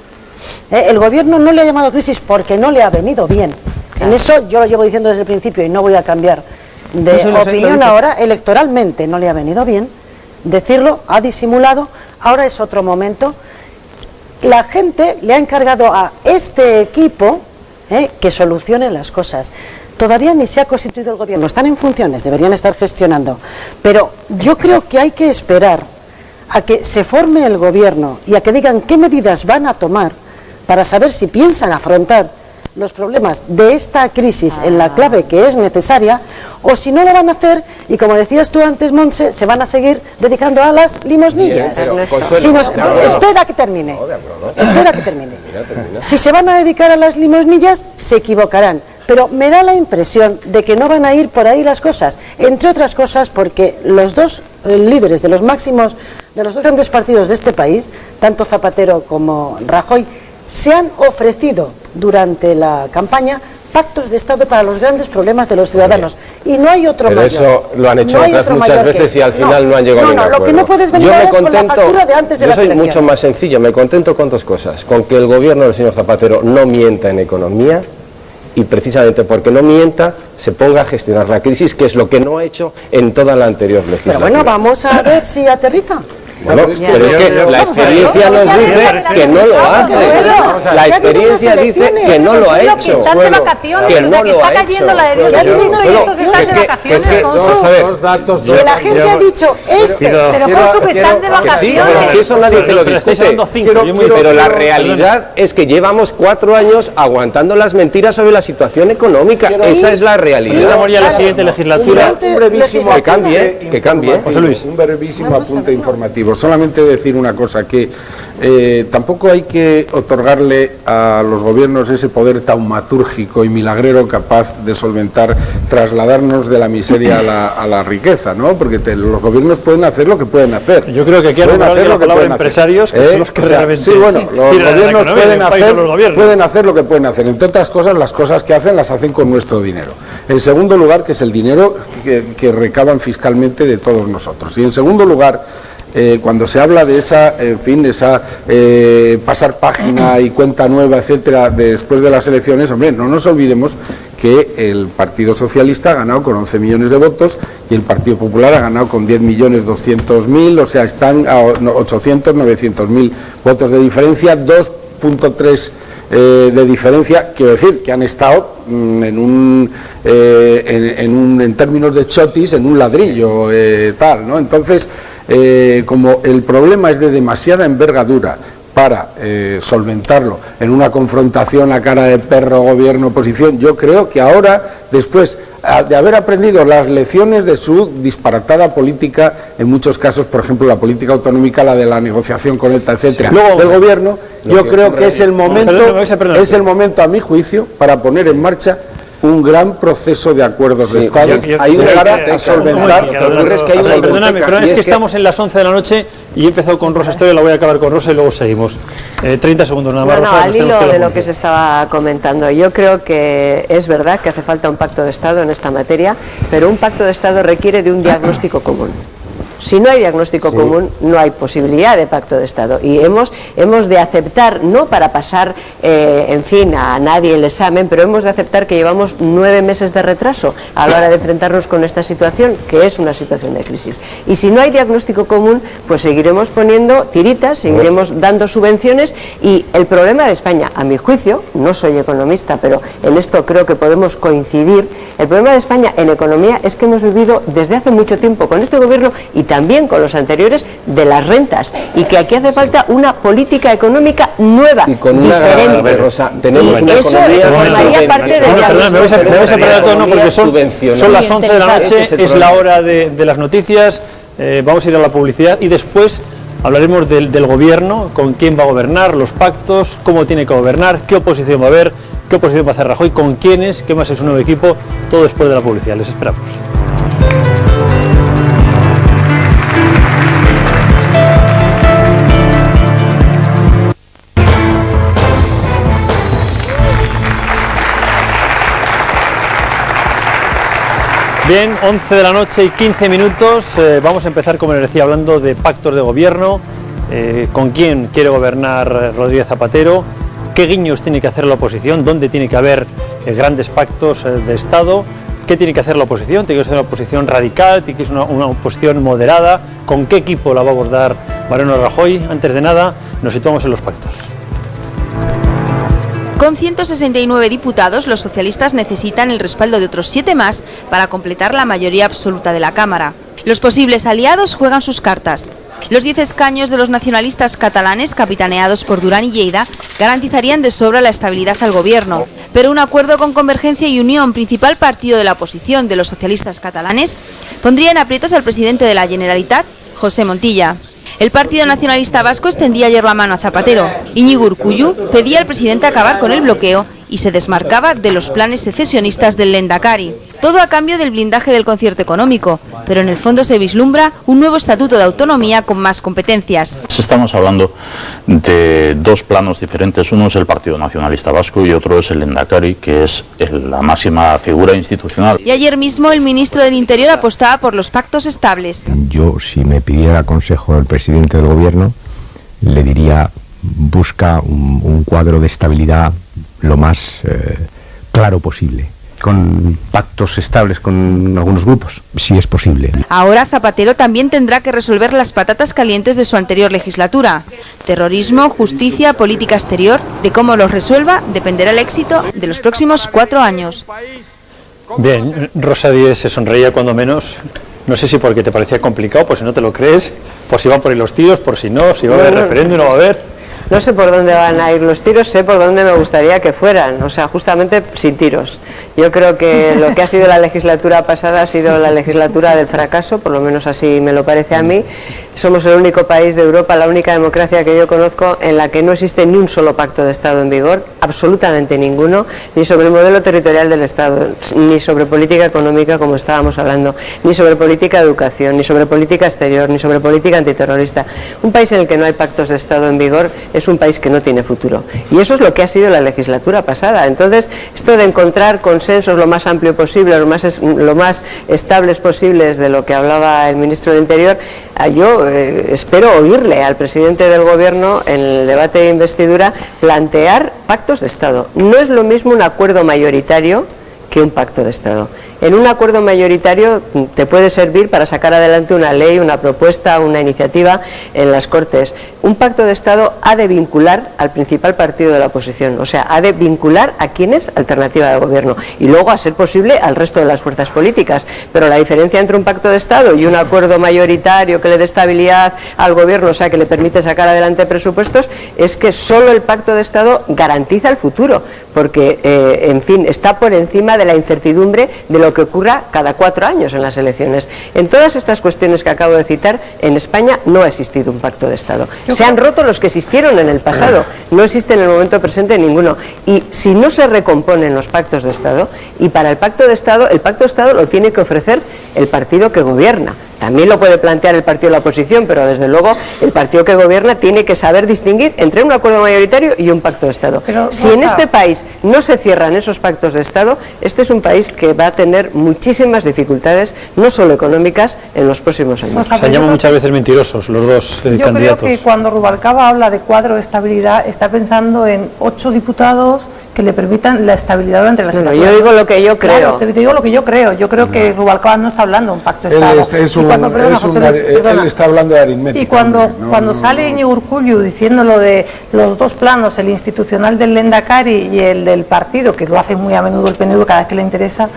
Speaker 9: El gobierno no le ha llamado crisis porque no le ha venido bien. En eso yo lo llevo diciendo desde el principio y no voy a cambiar de opinión ahora. Electoralmente no le ha venido bien decirlo, ha disimulado. Ahora es otro momento. La gente le ha encargado a este equipo que solucione las cosas. Todavía ni se ha constituido el gobierno, están en funciones, deberían estar gestionando, pero yo creo que hay que esperar a que se forme el gobierno y a que digan qué medidas van a tomar para saber si piensan afrontar los problemas de esta crisis en la clave que es necesaria, o si no lo van a hacer, y como decías tú antes, Montse, se van a seguir dedicando a las limosnillas. Espera que termine. Si se van a dedicar a las limosnillas, se equivocarán. Pero me da la impresión de que no van a ir por ahí las cosas, entre otras cosas porque los dos líderes de los máximos, de los dos grandes partidos de este país, tanto Zapatero como Rajoy, se han ofrecido durante la campaña pactos de Estado para los grandes problemas de los ciudadanos. Y no hay otro mayor.
Speaker 1: Pero eso lo han hecho otras muchas veces y al final no han llegado a ningún acuerdo.
Speaker 9: Lo que no puedes venir ahora es con la factura de antes de las elecciones.
Speaker 1: Yo soy mucho más sencillo, me contento con dos cosas. Con que el gobierno del señor Zapatero no mienta en economía, y precisamente porque no mienta, se ponga a gestionar la crisis, que es lo que no ha hecho en toda la anterior legislatura.
Speaker 9: Pero bueno, vamos a ver si aterriza.
Speaker 1: Bueno, pero es que la experiencia nos dice que no lo hace. La experiencia dice que no lo ha hecho.
Speaker 7: Que están de vacaciones,
Speaker 1: que no lo ha hecho.
Speaker 7: cayendo la de estos están de vacaciones,
Speaker 9: Que la gente ha dicho
Speaker 7: pero Consu, que están de vacaciones.
Speaker 1: Si eso nadie te lo discute. Pero la realidad es que llevamos 4 años aguantando las mentiras sobre la situación económica. Esa es la realidad.
Speaker 2: Estamos ya en la siguiente legislatura.
Speaker 4: Un brevísimo
Speaker 1: que cambie.
Speaker 4: José Luis, un brevísimo apunte informativo. Solamente decir una cosa, que tampoco hay que otorgarle a los gobiernos ese poder taumatúrgico y milagrero capaz de solventar, trasladarnos de la miseria a la riqueza, ¿no? Porque los gobiernos pueden hacer lo que pueden hacer.
Speaker 2: Yo creo que aquí pueden hacer lo que pueden empresarios, que son los que realmente...
Speaker 4: Sí, bueno, los gobiernos pueden hacer lo que pueden hacer. Entre otras cosas, las cosas que hacen las hacen con nuestro dinero. En segundo lugar, que es el dinero que recaban fiscalmente de todos nosotros. Y en segundo lugar, cuando se habla de esa, pasar página y cuenta nueva, etcétera, después de las elecciones, hombre, no nos olvidemos que el Partido Socialista ha ganado con 11 millones de votos y el Partido Popular ha ganado con 10.200.000, o sea, están a 800.900.000 votos de diferencia, 2.3 de diferencia, quiero decir, que han estado en términos de chotis en un ladrillo tal, ¿no? Entonces, como el problema es de demasiada envergadura para solventarlo en una confrontación a cara de perro gobierno-oposición. Yo creo que ahora, después de haber aprendido las lecciones de su disparatada política, en muchos casos, por ejemplo, la política autonómica, la de la negociación con ETA, etcétera, del gobierno, yo creo que es el momento, a mi juicio, para poner en marcha un gran proceso de acuerdos de Estado para solventar.
Speaker 2: Perdóname, pero es que estamos en las 11 de la noche y he empezado con Rosa Estoy, la voy a acabar con Rosa y luego seguimos. 30 segundos nada más, Rosa.
Speaker 5: Al hilo de lo que se estaba comentando, yo creo que es verdad que hace falta un pacto de Estado en esta materia, pero un pacto de Estado requiere de un diagnóstico común. Si no hay diagnóstico común, no hay posibilidad de pacto de Estado. Y hemos de aceptar, no para pasar, en fin, a nadie el examen, pero hemos de aceptar que llevamos 9 meses de retraso a la hora de enfrentarnos con esta situación, que es una situación de crisis. Y si no hay diagnóstico común, pues seguiremos poniendo tiritas, seguiremos dando subvenciones, y el problema de España, a mi juicio, no soy economista, pero en esto creo que podemos coincidir, el problema de España en economía es que hemos vivido desde hace mucho tiempo con este gobierno y también con los anteriores de las rentas, y que aquí hace falta una política económica nueva,
Speaker 1: y con
Speaker 5: diferente.
Speaker 1: Una, Rosa, tenemos
Speaker 5: y
Speaker 1: una
Speaker 5: eso formaría parte de la
Speaker 2: me vais a perder todo, porque son las 11 de la noche, es la hora de las noticias, vamos a ir a la publicidad y después hablaremos del gobierno, con quién va a gobernar, los pactos, cómo tiene que gobernar, qué oposición va a haber, qué oposición va a hacer Rajoy, con quiénes, qué más es un nuevo equipo, todo después de la publicidad. Les esperamos. Bien, 11 de la noche y 15 minutos, vamos a empezar, como les decía, hablando de pactos de gobierno, con quién quiere gobernar Rodríguez Zapatero, qué guiños tiene que hacer la oposición, dónde tiene que haber grandes pactos de Estado, qué tiene que hacer la oposición, tiene que ser una oposición radical, tiene que ser una oposición moderada, con qué equipo la va a abordar Mariano Rajoy. Antes de nada, nos situamos en los pactos.
Speaker 10: Con 169 diputados, los socialistas necesitan el respaldo de otros 7 más para completar la mayoría absoluta de la Cámara. Los posibles aliados juegan sus cartas. Los 10 escaños de los nacionalistas catalanes, capitaneados por Duran y Lleida, garantizarían de sobra la estabilidad al gobierno. Pero un acuerdo con Convergencia y Unión, principal partido de la oposición de los socialistas catalanes, pondría en aprietos al presidente de la Generalitat, José Montilla. El Partido Nacionalista Vasco extendía ayer la mano a Zapatero. Íñigo Urkullu pedía al presidente acabar con el bloqueo y se desmarcaba de los planes secesionistas del Lehendakari. Todo a cambio del blindaje del concierto económico, pero en el fondo se vislumbra un nuevo estatuto de autonomía con más competencias.
Speaker 11: Estamos hablando de dos planos diferentes. Uno es el Partido Nacionalista Vasco y otro es el Lehendakari, que es la máxima figura institucional.
Speaker 10: Y ayer mismo el ministro del Interior apostaba por los pactos estables.
Speaker 12: Yo, si me pidiera consejo el presidente del gobierno, le diría: busca un cuadro de estabilidad lo más claro posible, con pactos estables con algunos grupos, si es posible.
Speaker 10: Ahora Zapatero también tendrá que resolver las patatas calientes de su anterior legislatura. Terrorismo, justicia, política exterior. De cómo los resuelva dependerá el éxito de los próximos 4 años.
Speaker 2: Bien, Rosa Díez se sonreía cuando menos. No sé si porque te parecía complicado, por si no te lo crees, por si van por ahí los tiros, por si no, si va a haber referéndum, no va a haber.
Speaker 5: No sé por dónde van a ir los tiros, sé por dónde me gustaría que fueran, o sea, justamente sin tiros. Yo creo que lo que ha sido la legislatura pasada ha sido la legislatura del fracaso, por lo menos así me lo parece a mí. Somos el único país de Europa, la única democracia que yo conozco en la que no existe ni un solo pacto de Estado en vigor, absolutamente ninguno, ni sobre el modelo territorial del Estado, ni sobre política económica, como estábamos hablando, ni sobre política de educación, ni sobre política exterior, ni sobre política antiterrorista. Un país en el que no hay pactos de Estado en vigor es un país que no tiene futuro. Y eso es lo que ha sido la legislatura pasada. Entonces, esto de encontrar consensos lo más amplio posible, lo más estables posibles, de lo que hablaba el ministro del Interior, yo espero oírle al presidente del Gobierno en el debate de investidura plantear pactos de Estado. No es lo mismo un acuerdo mayoritario que un pacto de Estado. en un acuerdo mayoritario te puede servir para sacar adelante una ley, una propuesta, una iniciativa en las Cortes. Un pacto de Estado ha de vincular al principal partido de la oposición, o sea, ha de vincular a quien es alternativa de gobierno y luego, a ser posible, al resto de las fuerzas políticas. Pero la diferencia entre un pacto de Estado y un acuerdo mayoritario que le dé estabilidad al gobierno, o sea, que le permite sacar adelante presupuestos, es que solo el pacto de Estado garantiza el futuro, porque, en fin, está por encima de la incertidumbre de lo que ocurra cada 4 años en las elecciones. En todas estas cuestiones que acabo de citar, en España no ha existido un pacto de Estado. Se han roto los que existieron en el pasado, no existe en el momento presente ninguno. Y si no se recomponen los pactos de Estado, y para el pacto de Estado lo tiene que ofrecer el partido que gobierna. También lo puede plantear el partido de la oposición, pero desde luego el partido que gobierna tiene que saber distinguir entre un acuerdo mayoritario y un pacto de Estado. Pero, si en este país no se cierran esos pactos de Estado, este es un país que va a tener muchísimas dificultades, no solo económicas, en los próximos años.
Speaker 2: Se llaman muchas veces mentirosos los dos candidatos.
Speaker 7: Yo creo que cuando Rubalcaba habla de cuadro de estabilidad, está pensando en 8 diputados que le permitan la estabilidad durante la legislatura.
Speaker 5: Yo digo lo que yo creo.
Speaker 7: Claro, te digo lo que yo creo. Yo creo que Rubalcaba no está hablando de un pacto de Estado.
Speaker 4: Él está hablando de aritmética.
Speaker 7: Y cuando sale Íñigo Urkullu diciendo lo de los dos planos, el institucional del Lehendakari y el del partido, que lo hace muy a menudo el PNV cada vez que le interesa,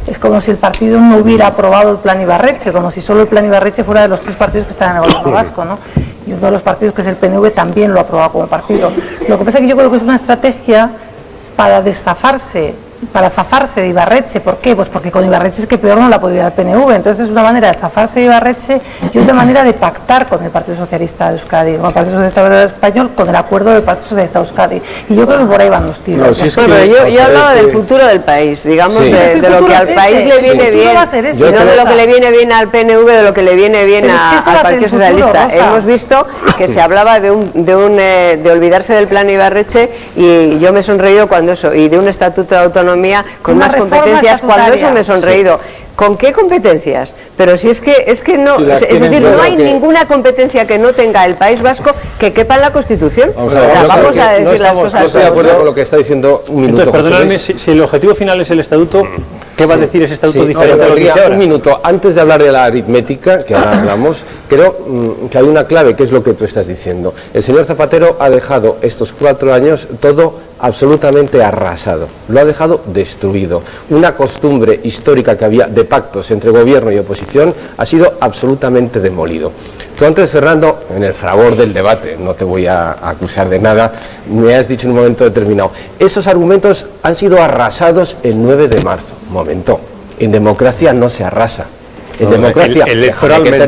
Speaker 7: es como si el partido no hubiera aprobado el plan Ibarretxe, como si solo el plan Ibarretxe fuera de los 3 partidos que están en el gobierno vasco, ¿no? Y uno de los partidos, que es el PNV, también lo ha aprobado como partido. Lo que pasa es que yo creo que es una estrategia para zafarse de Ibarretxe. ¿Por qué? Pues porque con Ibarretxe es que peor no la ha podido ir al PNV. Entonces es una manera de zafarse de Ibarretxe y otra manera de pactar con el Partido Socialista de Euskadi, con el Partido Socialista Español, con el acuerdo del Partido Socialista de Euskadi. Y yo creo que por ahí van los tiros.
Speaker 5: No, si es que, pero yo hablaba del futuro del país, digamos, sí, de lo que al país le viene bien, no de lo que le viene bien al PNV, de lo que le viene bien al Partido Socialista. Hemos visto que se hablaba de olvidarse del plan Ibarretxe, y yo me he sonreído cuando eso, y de un estatuto de autonomía con más competencias, cuando eso me he sonreído. ¿Con qué competencias? Pero si es que no, es decir, no hay ninguna competencia que no tenga el País Vasco que quepa en la Constitución. Vamos a decir las cosas.
Speaker 1: No estoy de acuerdo con lo que está diciendo un minuto.
Speaker 2: Entonces, perdonadme, si el objetivo final es el estatuto, ¿qué va a decir ese estatuto diferente a lo que dice ahora?
Speaker 1: Un minuto, antes de hablar de la aritmética, que ahora hablamos, creo que hay una clave, que es lo que tú estás diciendo. El señor Zapatero ha dejado estos 4 años todo absolutamente arrasado, lo ha dejado destruido. Una costumbre histórica que había de pactos entre gobierno y oposición ha sido absolutamente demolido. Tú antes, Fernando, en el fragor del debate, no te voy a acusar de nada, me has dicho en un momento determinado, esos argumentos han sido arrasados el 9 de marzo. Momento, en democracia no se arrasa. En democracia, electoralmente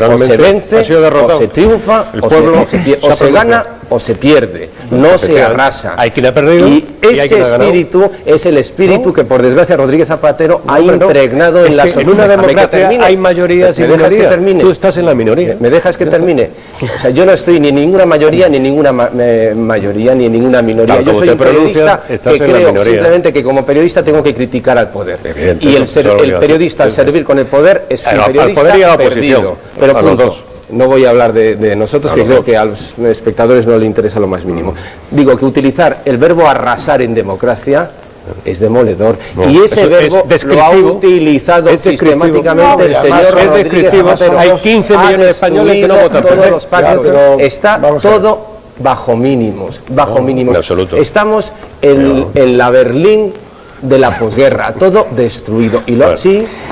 Speaker 1: o se vence, o se triunfa, o se gana, o se pierde. No se arrasa.
Speaker 8: Hay quien ha perdido.
Speaker 1: Y ese espíritu es el espíritu que, por desgracia, Rodríguez Zapatero ha impregnado en la sociedad.
Speaker 8: En una democracia hay mayorías y minorías. Tú estás en la minoría.
Speaker 1: ¿Me dejas que termine? O sea, yo no estoy ni en ninguna mayoría, ni en ninguna mayoría, ni en ninguna minoría. Yo soy un periodista que creo simplemente que como periodista tengo que criticar al poder. Y el periodista, al servir con el poder, es un periodista perdido. Pero punto. No voy a hablar de nosotros, que creo que a los espectadores no le interesa lo más mínimo. Digo que utilizar el verbo arrasar en democracia es demoledor. Y ese verbo lo ha utilizado sistemáticamente el señor Rodríguez Zapatero.
Speaker 8: Hay 15 millones de españoles que no votan.
Speaker 1: Todos los pactos. Está todo bajo mínimos. Bajo mínimos. Estamos en la Berlín de la posguerra, todo destruido. Y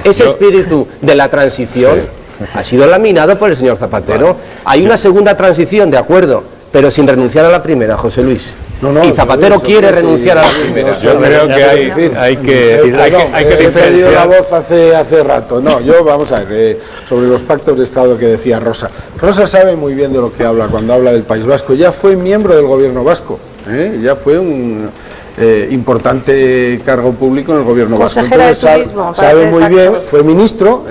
Speaker 1: ese espíritu de la transición ha sido laminado por el señor Zapatero. Hay una segunda transición, de acuerdo, pero sin renunciar a la primera, José Luis. Y Zapatero quiere renunciar a la primera.
Speaker 8: Yo creo que hay que
Speaker 4: diferenciar la voz hace rato. No, yo vamos a ver, sobre los pactos de Estado que decía Rosa. Rosa sabe muy bien de lo que habla cuando habla del País Vasco. Ya fue miembro del gobierno vasco, ya fue un importante cargo público en el gobierno vasco. Entonces, sabe muy bien,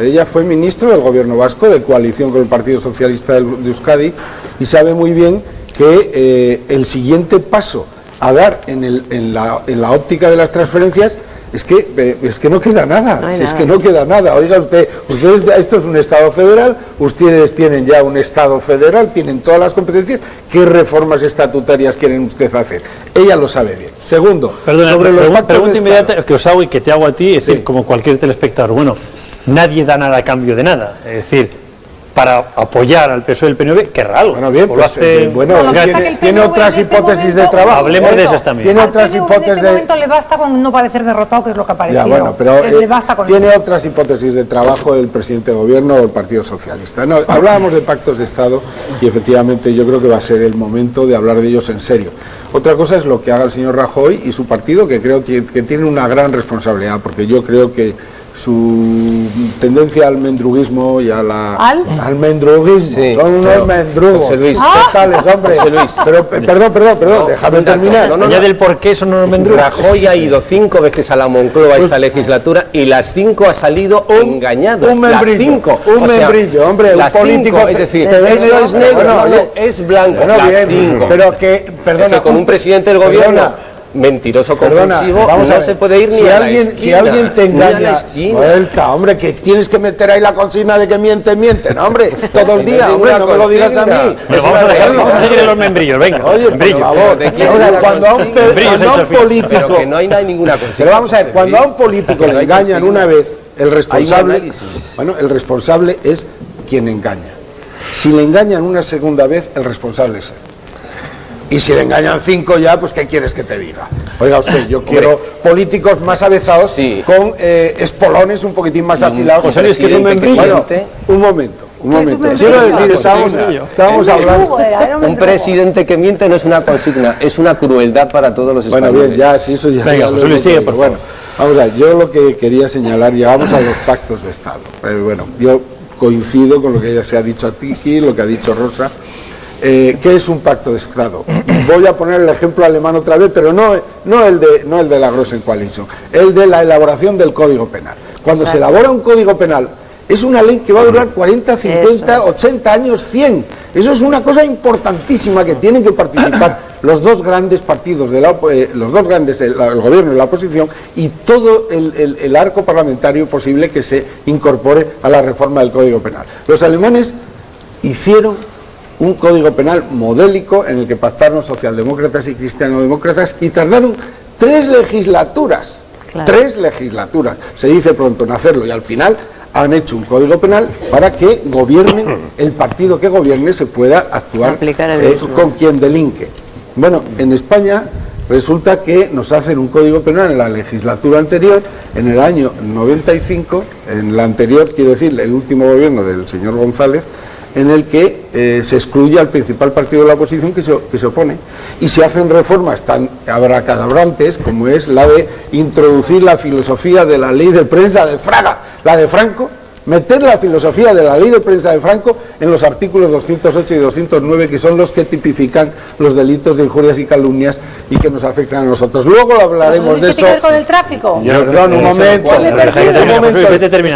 Speaker 4: ella fue ministro del gobierno vasco, de coalición con el Partido Socialista de Euskadi, y sabe muy bien que el siguiente paso a dar en la óptica de las transferencias es que no queda nada,
Speaker 5: No hay
Speaker 4: es
Speaker 5: nada.
Speaker 4: que no queda nada. Oiga usted, esto es un Estado federal, ustedes tienen ya un Estado federal, tienen todas las competencias. ¿Qué reformas estatutarias quieren usted hacer? Ella lo sabe bien. Segundo,
Speaker 2: Perdona,
Speaker 4: sobre los pactos
Speaker 2: pregunta
Speaker 4: de
Speaker 2: inmediata
Speaker 4: Estado.
Speaker 2: que os hago y que te hago a ti, es
Speaker 4: Sí.
Speaker 2: decir, como cualquier telespectador. Bueno, nadie da nada a cambio de nada. Es decir, para apoyar al PSOE y el PNV, querrá algo.
Speaker 4: Bueno, bien,
Speaker 2: O lo
Speaker 4: pues,
Speaker 2: hace-
Speaker 4: bueno,
Speaker 7: No, lo que pasa es que
Speaker 4: tiene,
Speaker 7: el
Speaker 4: tiene
Speaker 7: PNV
Speaker 4: otras
Speaker 7: en este
Speaker 4: hipótesis de
Speaker 7: momento-
Speaker 4: trabajo.
Speaker 2: Hablemos de esas también.
Speaker 4: Tiene
Speaker 7: Al
Speaker 4: otras
Speaker 7: PNV
Speaker 4: hipótesis
Speaker 7: en este
Speaker 4: de...
Speaker 7: momento le basta con no parecer derrotado, que es lo que ha parecido.
Speaker 4: Ya, bueno, pero
Speaker 7: Le basta con
Speaker 4: tiene
Speaker 7: eso.
Speaker 4: otras hipótesis de trabajo el presidente de gobierno o el Partido Socialista. No, hablábamos de pactos de Estado y efectivamente yo creo que va a ser el momento de hablar de ellos en serio. Otra cosa es lo que haga el señor Rajoy y su partido, que creo que tiene una gran responsabilidad, porque yo creo que su tendencia al mendruguismo y a la...
Speaker 7: ¿Al?
Speaker 4: mendruguismo.
Speaker 1: Sí,
Speaker 4: Son unos
Speaker 1: pero,
Speaker 4: mendrugos.
Speaker 1: José Luis.
Speaker 4: Totales, hombre.
Speaker 1: José Luis.
Speaker 4: Pero, perdón, déjame
Speaker 1: un dato.
Speaker 4: terminar.
Speaker 1: No,
Speaker 2: Añade el por qué son unos mendrugos.
Speaker 1: Rajoy ha ido 5 veces a la Moncloa esta legislatura y las 5 ha salido engañado.
Speaker 4: un membrillo,
Speaker 1: las 5.
Speaker 4: un membrillo, hombre, un
Speaker 1: las
Speaker 4: político
Speaker 1: 5, es decir,
Speaker 4: te vende
Speaker 1: eso
Speaker 4: eso,
Speaker 1: es negro,
Speaker 4: bueno,
Speaker 1: no,
Speaker 4: oye,
Speaker 1: es blanco,
Speaker 4: bueno,
Speaker 1: las
Speaker 4: bien,
Speaker 1: 5.
Speaker 4: pero que, perdona,
Speaker 1: con un presidente del gobierno mentiroso compulsivo
Speaker 4: vamos a
Speaker 1: no
Speaker 4: ver.
Speaker 1: se puede ir ni
Speaker 4: Si
Speaker 1: a
Speaker 4: alguien,
Speaker 1: la esquina.
Speaker 4: si alguien te
Speaker 1: ni a la
Speaker 4: engaña,
Speaker 1: esquina.
Speaker 4: vuelta, hombre, que tienes que meter ahí la consigna de que miente, no, hombre, todo el día, hombre, no me lo digas a mí.
Speaker 2: Pero vamos a dejarlo, vamos a seguir en los membrillos, venga.
Speaker 4: Oye, por
Speaker 2: membrillos.
Speaker 4: favor,
Speaker 1: ¿de quién
Speaker 4: o
Speaker 1: es
Speaker 4: sea,
Speaker 1: la
Speaker 4: cuando a un,
Speaker 1: consigna?
Speaker 2: Membrillos
Speaker 4: cuando a un
Speaker 2: hecho al fin.
Speaker 4: político,
Speaker 1: Pero que no hay ninguna consigna.
Speaker 4: pero vamos a ver,
Speaker 1: José
Speaker 4: cuando a un
Speaker 1: Luis,
Speaker 4: político
Speaker 1: que
Speaker 4: le
Speaker 1: no hay
Speaker 4: engañan
Speaker 1: consigna.
Speaker 4: una vez, el responsable,
Speaker 1: análisis.
Speaker 4: bueno, el responsable es quien engaña. Si le engañan una segunda vez, el responsable es él. Y si le engañan 5 ya, pues ¿qué quieres que te diga? Oiga usted, yo quiero políticos más avezados,
Speaker 1: Sí.
Speaker 4: con espolones un poquitín más afilados.
Speaker 2: José Luis, que es un membrillo.
Speaker 4: Bueno, un momento.
Speaker 7: membrillo?
Speaker 4: Quiero decir,
Speaker 7: Pues
Speaker 4: estábamos hablando...
Speaker 1: Un presidente que miente no es una consigna, es una crueldad para todos los
Speaker 4: Bueno,
Speaker 1: españoles.
Speaker 4: bien, ya, sí, eso ya...
Speaker 2: Venga,
Speaker 4: ya lo
Speaker 2: José Luis,
Speaker 4: hemos
Speaker 2: sigue,
Speaker 4: oído.
Speaker 2: por favor.
Speaker 4: Bueno, vamos a ver, yo lo que quería señalar, llegamos a los pactos de Estado. Bueno, yo coincido con lo que ya se ha dicho aquí, lo que ha dicho Rosa. ¿Qué es un pacto de Estado? Voy a poner el ejemplo alemán otra vez, pero no el de la Großen Koalition, el de la elaboración del Código Penal. Cuando se elabora un Código Penal, es una ley que va a durar 40, 50,
Speaker 5: Eso.
Speaker 4: 80 años, 100. Eso es una cosa importantísima que tienen que participar los dos grandes partidos, el gobierno y la oposición, y todo el arco parlamentario posible que se incorpore a la reforma del Código Penal. Los alemanes hicieron un código penal modélico en el que pactaron socialdemócratas y cristianodemócratas y tardaron 3 legislaturas.
Speaker 5: Claro.
Speaker 4: 3 legislaturas. Se dice pronto en hacerlo y al final han hecho un código penal para que gobiernen, el partido que gobierne se pueda actuar
Speaker 5: Aplicar el mismo.
Speaker 4: con quien delinque. Bueno, en España resulta que nos hacen un código penal en la legislatura anterior, en el año 95, en la anterior, quiero decir, el último gobierno del señor González, en el que se excluye al principal partido de la oposición que se opone, y se hacen reformas tan abracadabrantes como es la de introducir la filosofía de la ley de prensa de Fraga, la de Franco, meter la filosofía de la ley de prensa de Franco en los artículos 208 y 209, que son los que tipifican los delitos de injurias y calumnias y que nos afectan a nosotros. Luego hablaremos de
Speaker 7: ¿Qué
Speaker 4: eso.
Speaker 7: tiene que ver con el tráfico?
Speaker 4: Perdón, un momento.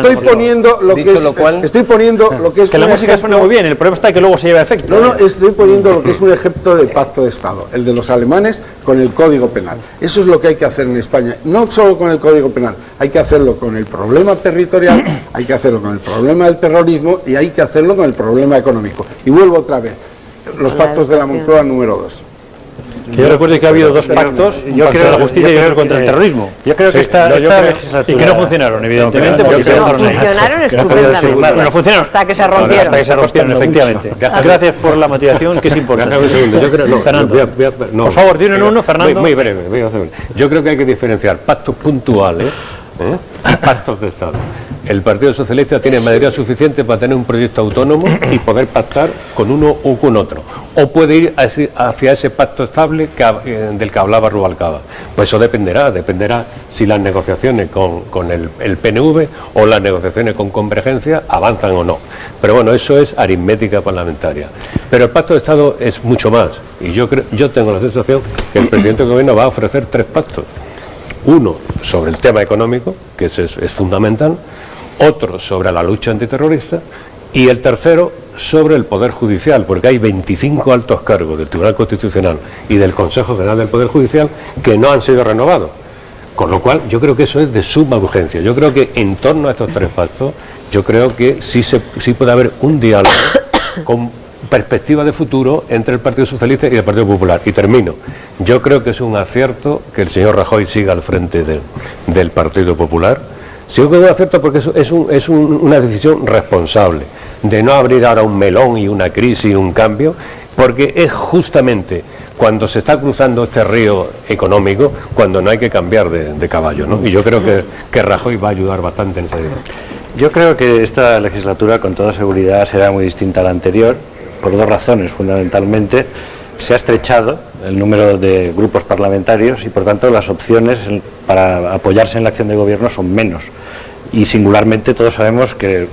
Speaker 4: Estoy poniendo lo que es, estoy poniendo lo que es
Speaker 2: Que la
Speaker 4: un
Speaker 2: música
Speaker 4: ejemplo-
Speaker 2: suena muy bien, el problema está que luego se lleva efecto.
Speaker 4: No, estoy poniendo lo que es un ejemplo de pacto de Estado, el de los alemanes con el Código Penal. Eso es lo que hay que hacer en España, no solo con el Código Penal, hay que hacerlo con el problema territorial, hay que hacerlo con el problema del terrorismo y hay que hacerlo con el problema económico. Y vuelvo otra vez, los pactos de la Moncloa número 2.
Speaker 2: Que yo recuerdo que ha habido 2 pactos, un pacto de la justicia y otro contra el terrorismo.
Speaker 6: Yo creo que
Speaker 2: Sí,
Speaker 6: esta
Speaker 2: legislatura... Y que no funcionaron, evidentemente, porque se dejaron ahí.
Speaker 5: Funcionaron
Speaker 6: que no ha podido decir
Speaker 5: estupendamente.
Speaker 6: nada.
Speaker 2: No funcionaron.
Speaker 5: Hasta que se
Speaker 2: Hasta
Speaker 5: rompieron.
Speaker 2: que se rompieron, efectivamente. Gracias por la motivación, que es importante.
Speaker 8: Déjame un segundo, yo creo, no,
Speaker 2: Fernando.
Speaker 8: no,
Speaker 2: Por favor, di uno en uno, Fernando.
Speaker 8: Muy breve, voy a hacer. Yo creo que hay que diferenciar pactos puntuales y pactos de Estado. El Partido Socialista tiene mayoría suficiente para tener un proyecto autónomo y poder pactar con uno o con otro. O puede ir hacia ese pacto estable del que hablaba Rubalcaba. Pues eso dependerá si las negociaciones con el PNV o las negociaciones con Convergencia avanzan o no. Pero bueno, eso es aritmética parlamentaria. Pero el pacto de Estado es mucho más. Y yo tengo la sensación que el presidente del Gobierno va a ofrecer 3 pactos. Uno sobre el tema económico, que ese es fundamental, otro sobre la lucha antiterrorista y el tercero sobre el Poder Judicial, porque hay 25 altos cargos del Tribunal Constitucional y del Consejo General del Poder Judicial que no han sido renovados. Con lo cual, yo creo que eso es de suma urgencia. Yo creo que en torno a estos tres pactos, yo creo que sí puede haber un diálogo con perspectiva de futuro entre el Partido Socialista y el Partido Popular. Y termino. Yo creo que es un acierto que el señor Rajoy siga al frente del Partido Popular. Sí, que es un acierto porque es una decisión responsable de no abrir ahora un melón y una crisis y un cambio, porque es justamente cuando se está cruzando este río económico cuando no hay que cambiar de caballo, ¿no? Y yo creo que Rajoy va a ayudar bastante en esa dirección.
Speaker 6: Yo creo que esta legislatura con toda seguridad será muy distinta a la anterior por dos razones fundamentalmente. Se ha estrechado el número de grupos parlamentarios y por tanto las opciones para apoyarse en la acción de gobierno son menos, y singularmente todos sabemos que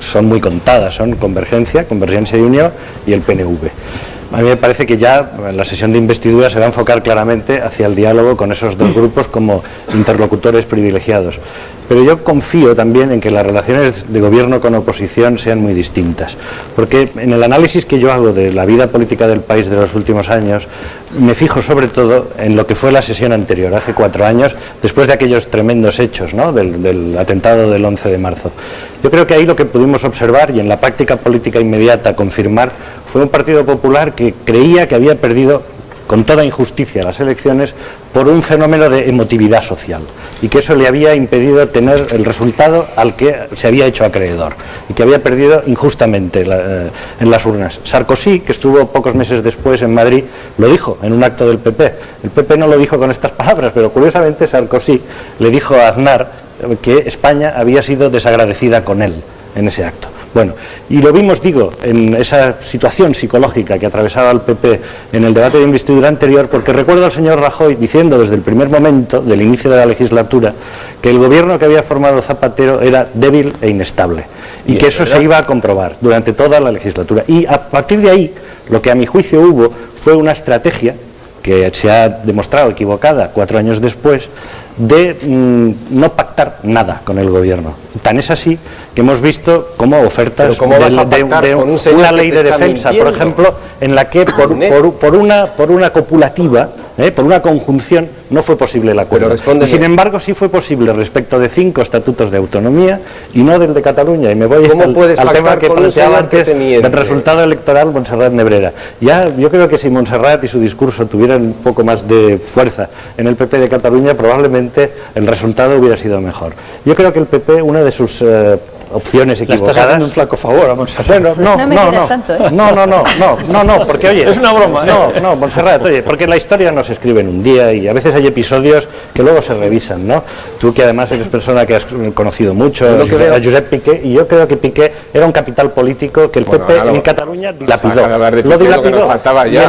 Speaker 6: son muy contadas, son Convergencia y Unión y el PNV. A mí me parece que ya la sesión de investidura se va a enfocar claramente hacia el diálogo con esos dos grupos como interlocutores privilegiados. Pero yo confío también en que las relaciones de gobierno con oposición sean muy distintas, porque en el análisis que yo hago de la vida política del país de los últimos años, me fijo sobre todo en lo que fue la sesión anterior, hace 4 años, después de aquellos tremendos hechos, ¿no?, del atentado del 11 de marzo. Yo creo que ahí lo que pudimos observar y en la práctica política inmediata confirmar fue un Partido Popular que creía que había perdido con toda injusticia las elecciones por un fenómeno de emotividad social y que eso le había impedido tener el resultado al que se había hecho acreedor y que había perdido injustamente en las urnas. Sarkozy, que estuvo pocos meses después en Madrid, lo dijo en un acto del PP. El PP no lo dijo con estas palabras, pero curiosamente Sarkozy le dijo a Aznar que España había sido desagradecida con él en ese acto. Bueno, y lo vimos, digo, en esa situación psicológica que atravesaba el PP en el debate de investidura anterior, porque recuerdo al señor Rajoy diciendo desde el primer momento del inicio de la legislatura que el gobierno que había formado Zapatero era débil e inestable y que eso se iba a comprobar durante toda la legislatura. Y a partir de ahí, lo que a mi juicio hubo fue una estrategia que se ha demostrado equivocada 4 años después, de no pactar nada con el gobierno. Tan es así que hemos visto cómo ofertas de una ley de defensa, por ejemplo, en la que por una copulativa, por una conjunción, no fue posible el acuerdo. Y sin embargo sí fue posible respecto de 5 estatutos de autonomía y no del de Cataluña. Y me voy al tema que planteaba antes del resultado electoral Montserrat Nebrera. Ya yo creo que si Montserrat y su discurso tuvieran un poco más de fuerza en el PP de Cataluña, probablemente el resultado hubiera sido mejor. Yo creo que el PP, una de sus opciones equivocadas.
Speaker 2: Estás haciendo un flaco favor a Montserrat.
Speaker 6: Bueno, no, porque oye,
Speaker 2: es una broma.
Speaker 6: No, Montserrat, oye, porque la historia no se escribe en un día y a veces hay episodios que luego se revisan, ¿no? Tú que además eres persona que has conocido mucho a Josep Piqué, y yo creo que Piqué era un capital político que el PP en Cataluña dilapidó.
Speaker 1: Lo dilapidó.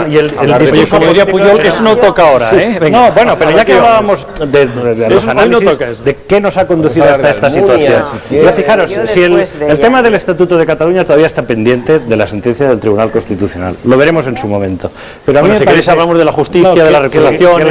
Speaker 6: Y el discurso
Speaker 2: como diría Puyol, eso no toca ahora,
Speaker 6: No, bueno, pero ya que hablábamos de los análisis de qué nos ha conducido hasta esta situación. Pero fijaros, si el tema del Estatuto de Cataluña todavía está pendiente de la sentencia del Tribunal Constitucional. Lo veremos en su momento. Pero a mí
Speaker 2: si queréis hablamos de la justicia, de la reclamación,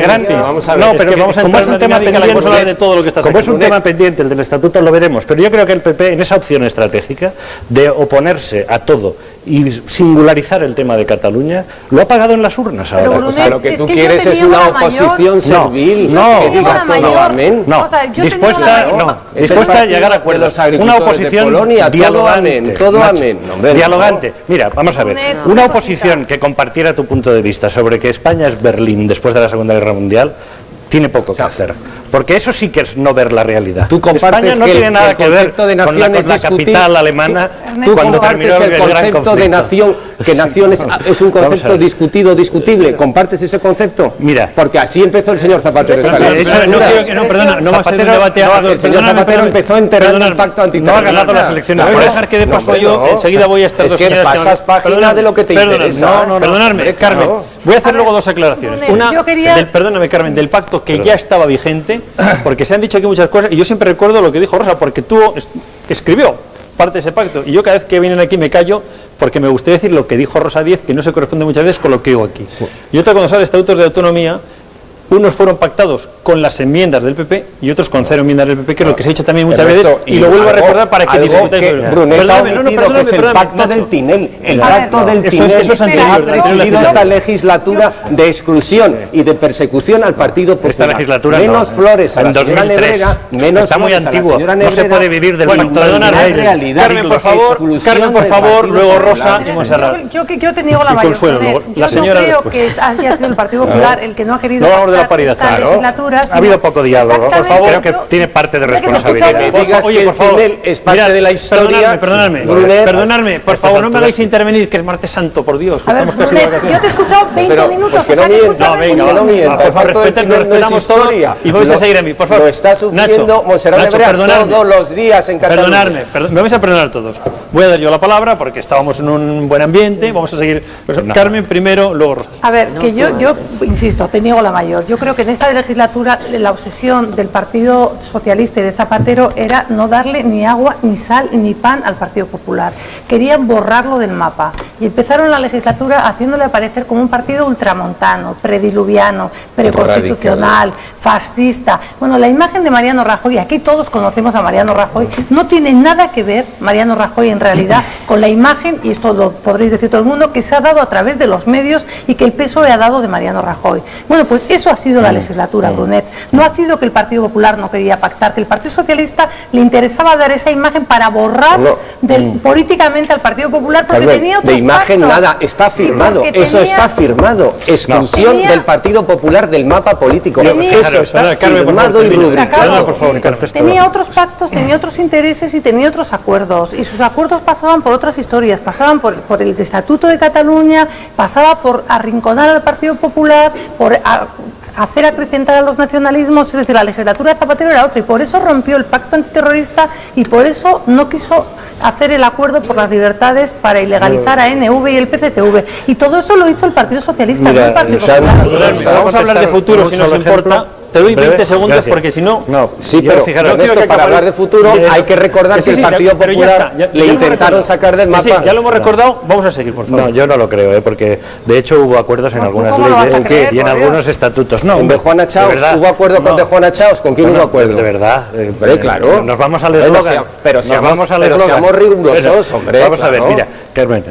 Speaker 6: vamos a ver. No, pero como es un tema pendiente,
Speaker 2: de todo lo que está
Speaker 6: como es un tema pendiente el del Estatuto, lo veremos. Pero yo creo que el PP, en esa opción estratégica de oponerse a todo y singularizar el tema de Cataluña, lo ha pagado en las urnas ahora.
Speaker 1: Pero, Brunet, lo que tú quieres es una oposición servil, que diga todo amén.
Speaker 6: No, dispuesta a llegar a acuerdos. Una oposición dialogante.
Speaker 1: Todo amén.
Speaker 6: Dialogante. Mira, vamos a ver. Una oposición que compartiera tu punto de vista sobre que España es Berlín después de la Segunda Guerra Mundial tiene poco que hacer. Porque eso sí que es no ver la realidad. España no tiene nada que ver con la capital alemana cuando terminó el gran conflicto
Speaker 1: de nación, que nación es un concepto discutible. ¿Compartes ese concepto?
Speaker 6: Mira,
Speaker 1: porque así empezó el señor Zapatero.
Speaker 2: No va a ser un debate.
Speaker 1: El señor Zapatero empezó a enterrar el pacto antiterrorista.
Speaker 6: No ha ganado las elecciones.
Speaker 2: Voy a dejar que de paso yo, enseguida voy a estar dos señoras.
Speaker 1: Pasas página de lo que te interesa.
Speaker 2: Perdonadme, Carmen. Voy a hacer luego 2 aclaraciones. Una, perdóname, Carmen, del pacto que ya estaba vigente, porque se han dicho aquí muchas cosas, y yo siempre recuerdo lo que dijo Rosa, porque escribió parte de ese pacto, y yo cada vez que vienen aquí me callo, porque me gustaría decir lo que dijo Rosa Díez, que no se corresponde muchas veces con lo que digo aquí. Sí. Y otra, cuando sale estatutos de autonomía, unos fueron pactados con las enmiendas del PP y otros con cero enmiendas del PP, que es lo que se ha dicho también muchas veces, y lo vuelvo a recordar para que disfrutéis.
Speaker 1: Perdóname, es el pacto del Tinel. El pacto del Tinel ha presidido esta legislatura de exclusión y de persecución al Partido Popular.
Speaker 6: Esta legislatura
Speaker 1: menos flores a la señora Nebrera, menos
Speaker 6: está muy antiguo, no se puede vivir del
Speaker 2: pacto de Donald. Carmen, por favor, luego Rosa y Monserrat.
Speaker 7: Yo te niego la mayor.
Speaker 2: La señora
Speaker 7: no creo que haya sido el Partido Popular el que no ha querido
Speaker 2: pactar
Speaker 7: esta legislatura.
Speaker 6: Ha habido poco diálogo. Por favor, creo que tiene parte de responsabilidad.
Speaker 1: Oye, por favor, es parte de la historia.
Speaker 2: Perdonadme, por favor, no me hagáis intervenir, que es martes santo, por Dios.
Speaker 7: A ver, yo te he escuchado 20 minutos.
Speaker 1: Pues
Speaker 2: por favor, respetamos todo y vais a seguir a mí, por favor.
Speaker 1: Lo está sufriendo Monserrat Nebrera todos los días en Cataluña.
Speaker 2: Me vais a perdonar todos. Voy a dar yo la palabra porque estábamos en un buen ambiente, vamos a seguir. Carmen primero, luego Rosa.
Speaker 7: A ver, que yo insisto, te niego la mayor. Yo creo que en esta legislatura la obsesión del Partido Socialista y de Zapatero era no darle ni agua, ni sal, ni pan al Partido Popular. Querían borrarlo del mapa y empezaron la legislatura haciéndole aparecer como un partido ultramontano, prediluviano, preconstitucional, fascista. Bueno, la imagen de Mariano Rajoy, aquí todos conocemos a Mariano Rajoy, no tiene nada que ver Mariano Rajoy en realidad con la imagen, y esto lo podréis decir todo el mundo, que se ha dado a través de los medios y que el PSOE ha dado de Mariano Rajoy. Bueno, pues eso ha sido la legislatura, Brunet. No ha sido que el Partido Popular no quería pactar, que el Partido Socialista le interesaba dar esa imagen para borrar políticamente al Partido Popular, porque
Speaker 1: Carmen,
Speaker 7: tenía otros
Speaker 1: de imagen
Speaker 7: pactos.
Speaker 1: Nada, está firmado, eso está firmado. Exclusión del Partido Popular del mapa político. Eso está firmado y rubricado.
Speaker 7: Tenía otros pactos, tenía otros intereses y tenía otros acuerdos. Y sus acuerdos pasaban por otras historias, pasaban por el Estatuto de Cataluña, pasaba por arrinconar al Partido Popular, por hacer acrecentar a los nacionalismos. Es decir, la legislatura de Zapatero era otra, y por eso rompió el pacto antiterrorista y por eso no quiso hacer el acuerdo por las libertades para ilegalizar a NV y el PCTV. Y todo eso lo hizo el Partido Socialista, no el Partido Popular.
Speaker 2: Vamos a hablar de futuro, si nos importa. Te doy 20 segundos porque si no...
Speaker 1: Sí, pero para hablar de futuro hay que recordar que el Partido Popular le intentaron sacar del mapa.
Speaker 2: Ya lo hemos recordado, vamos a seguir, por favor.
Speaker 6: No, yo no lo creo, porque de hecho hubo acuerdos en algunas leyes y en algunos estatutos. No,
Speaker 1: ¿En de Juana Chaos hubo acuerdo con de Juana Chaos? ¿Con quién hubo acuerdo?
Speaker 6: De verdad.
Speaker 1: Claro.
Speaker 6: Nos vamos al eslogan.
Speaker 1: Pero seamos rigurosos, hombre.
Speaker 6: Vamos a ver, mira, Carmen,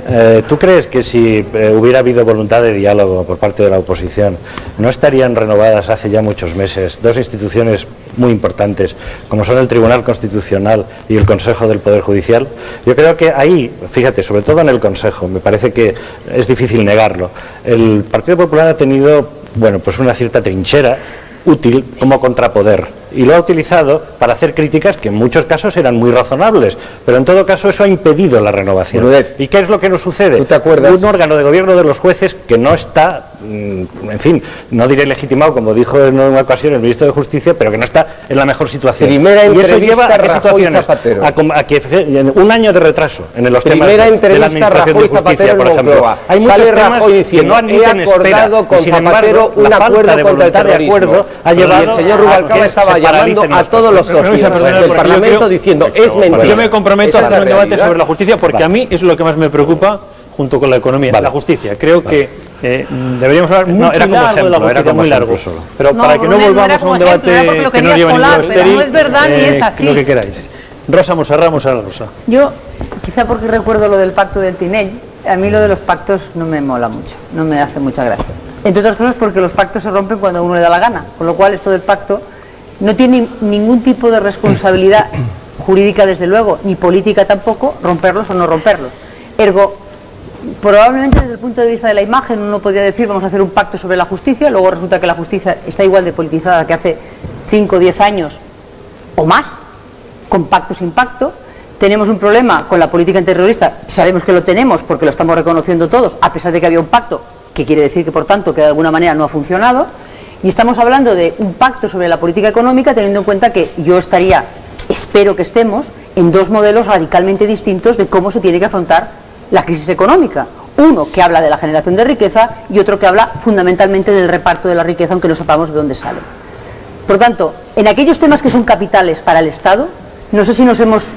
Speaker 6: ¿tú crees que si hubiera habido voluntad de diálogo por parte de la oposición, no estarían renovadas hace ya muchos meses dos instituciones muy importantes, como son el Tribunal Constitucional y el Consejo del Poder Judicial? Yo creo que ahí, fíjate, sobre todo en el Consejo, me parece que es difícil negarlo, el Partido Popular ha tenido, bueno, pues una cierta trinchera útil como contrapoder, y lo ha utilizado para hacer críticas que en muchos casos eran muy razonables, pero en todo caso eso ha impedido la renovación. ¿Y qué es lo que nos sucede?
Speaker 1: ¿Tú te acuerdas?
Speaker 6: Un órgano de gobierno de los jueces que no está, en fin, no diré legitimado, como dijo en una ocasión el ministro de Justicia, pero que no está en la mejor situación.
Speaker 1: Y eso
Speaker 6: lleva a qué situaciones, a que un año de retraso en los temas de la administración de justicia, por ejemplo. Hay muchos temas que no admiten espera, y sin embargo la falta de voluntad de acuerdo ha llevado
Speaker 1: el señor Rubalcaba estaba llamando a todos los socios del Parlamento diciendo es mentira.
Speaker 2: Yo me comprometo a hacer un debate sobre la justicia porque a mí es lo que más me preocupa junto con la economía, la justicia. Creo que deberíamos hablar mucho de la justicia, muy largo. Pero para que no volvamos a un debate que no lleva ningún estéril,
Speaker 7: no es verdad ni es así.
Speaker 2: Lo que queráis. Rosa Monserrat, Rosa.
Speaker 3: Yo, quizá porque recuerdo lo del pacto del Tinell, a mí lo de los pactos no me mola mucho, no me hace mucha gracia. Entre otras cosas porque los pactos se rompen cuando a uno le da la gana, con lo cual esto del pacto no tiene ningún tipo de responsabilidad jurídica, desde luego, ni política tampoco, romperlos o no romperlos. Ergo, probablemente desde el punto de vista de la imagen uno podría decir vamos a hacer un pacto sobre la justicia, luego resulta que la justicia está igual de politizada que hace 5 o 10 años o más, con pacto sin pacto. Tenemos un problema con la política antiterrorista, sabemos que lo tenemos porque lo estamos reconociendo todos, a pesar de que había un pacto, que quiere decir que por tanto que de alguna manera no ha funcionado. Y estamos hablando de un pacto sobre la política económica, teniendo en cuenta que yo espero que estemos en dos modelos radicalmente distintos de cómo se tiene que afrontar la crisis económica. Uno que habla de la generación de riqueza y otro que habla fundamentalmente del reparto de la riqueza, aunque no sepamos de dónde sale. Por tanto, en aquellos temas que son capitales para el Estado, no sé si nos hemos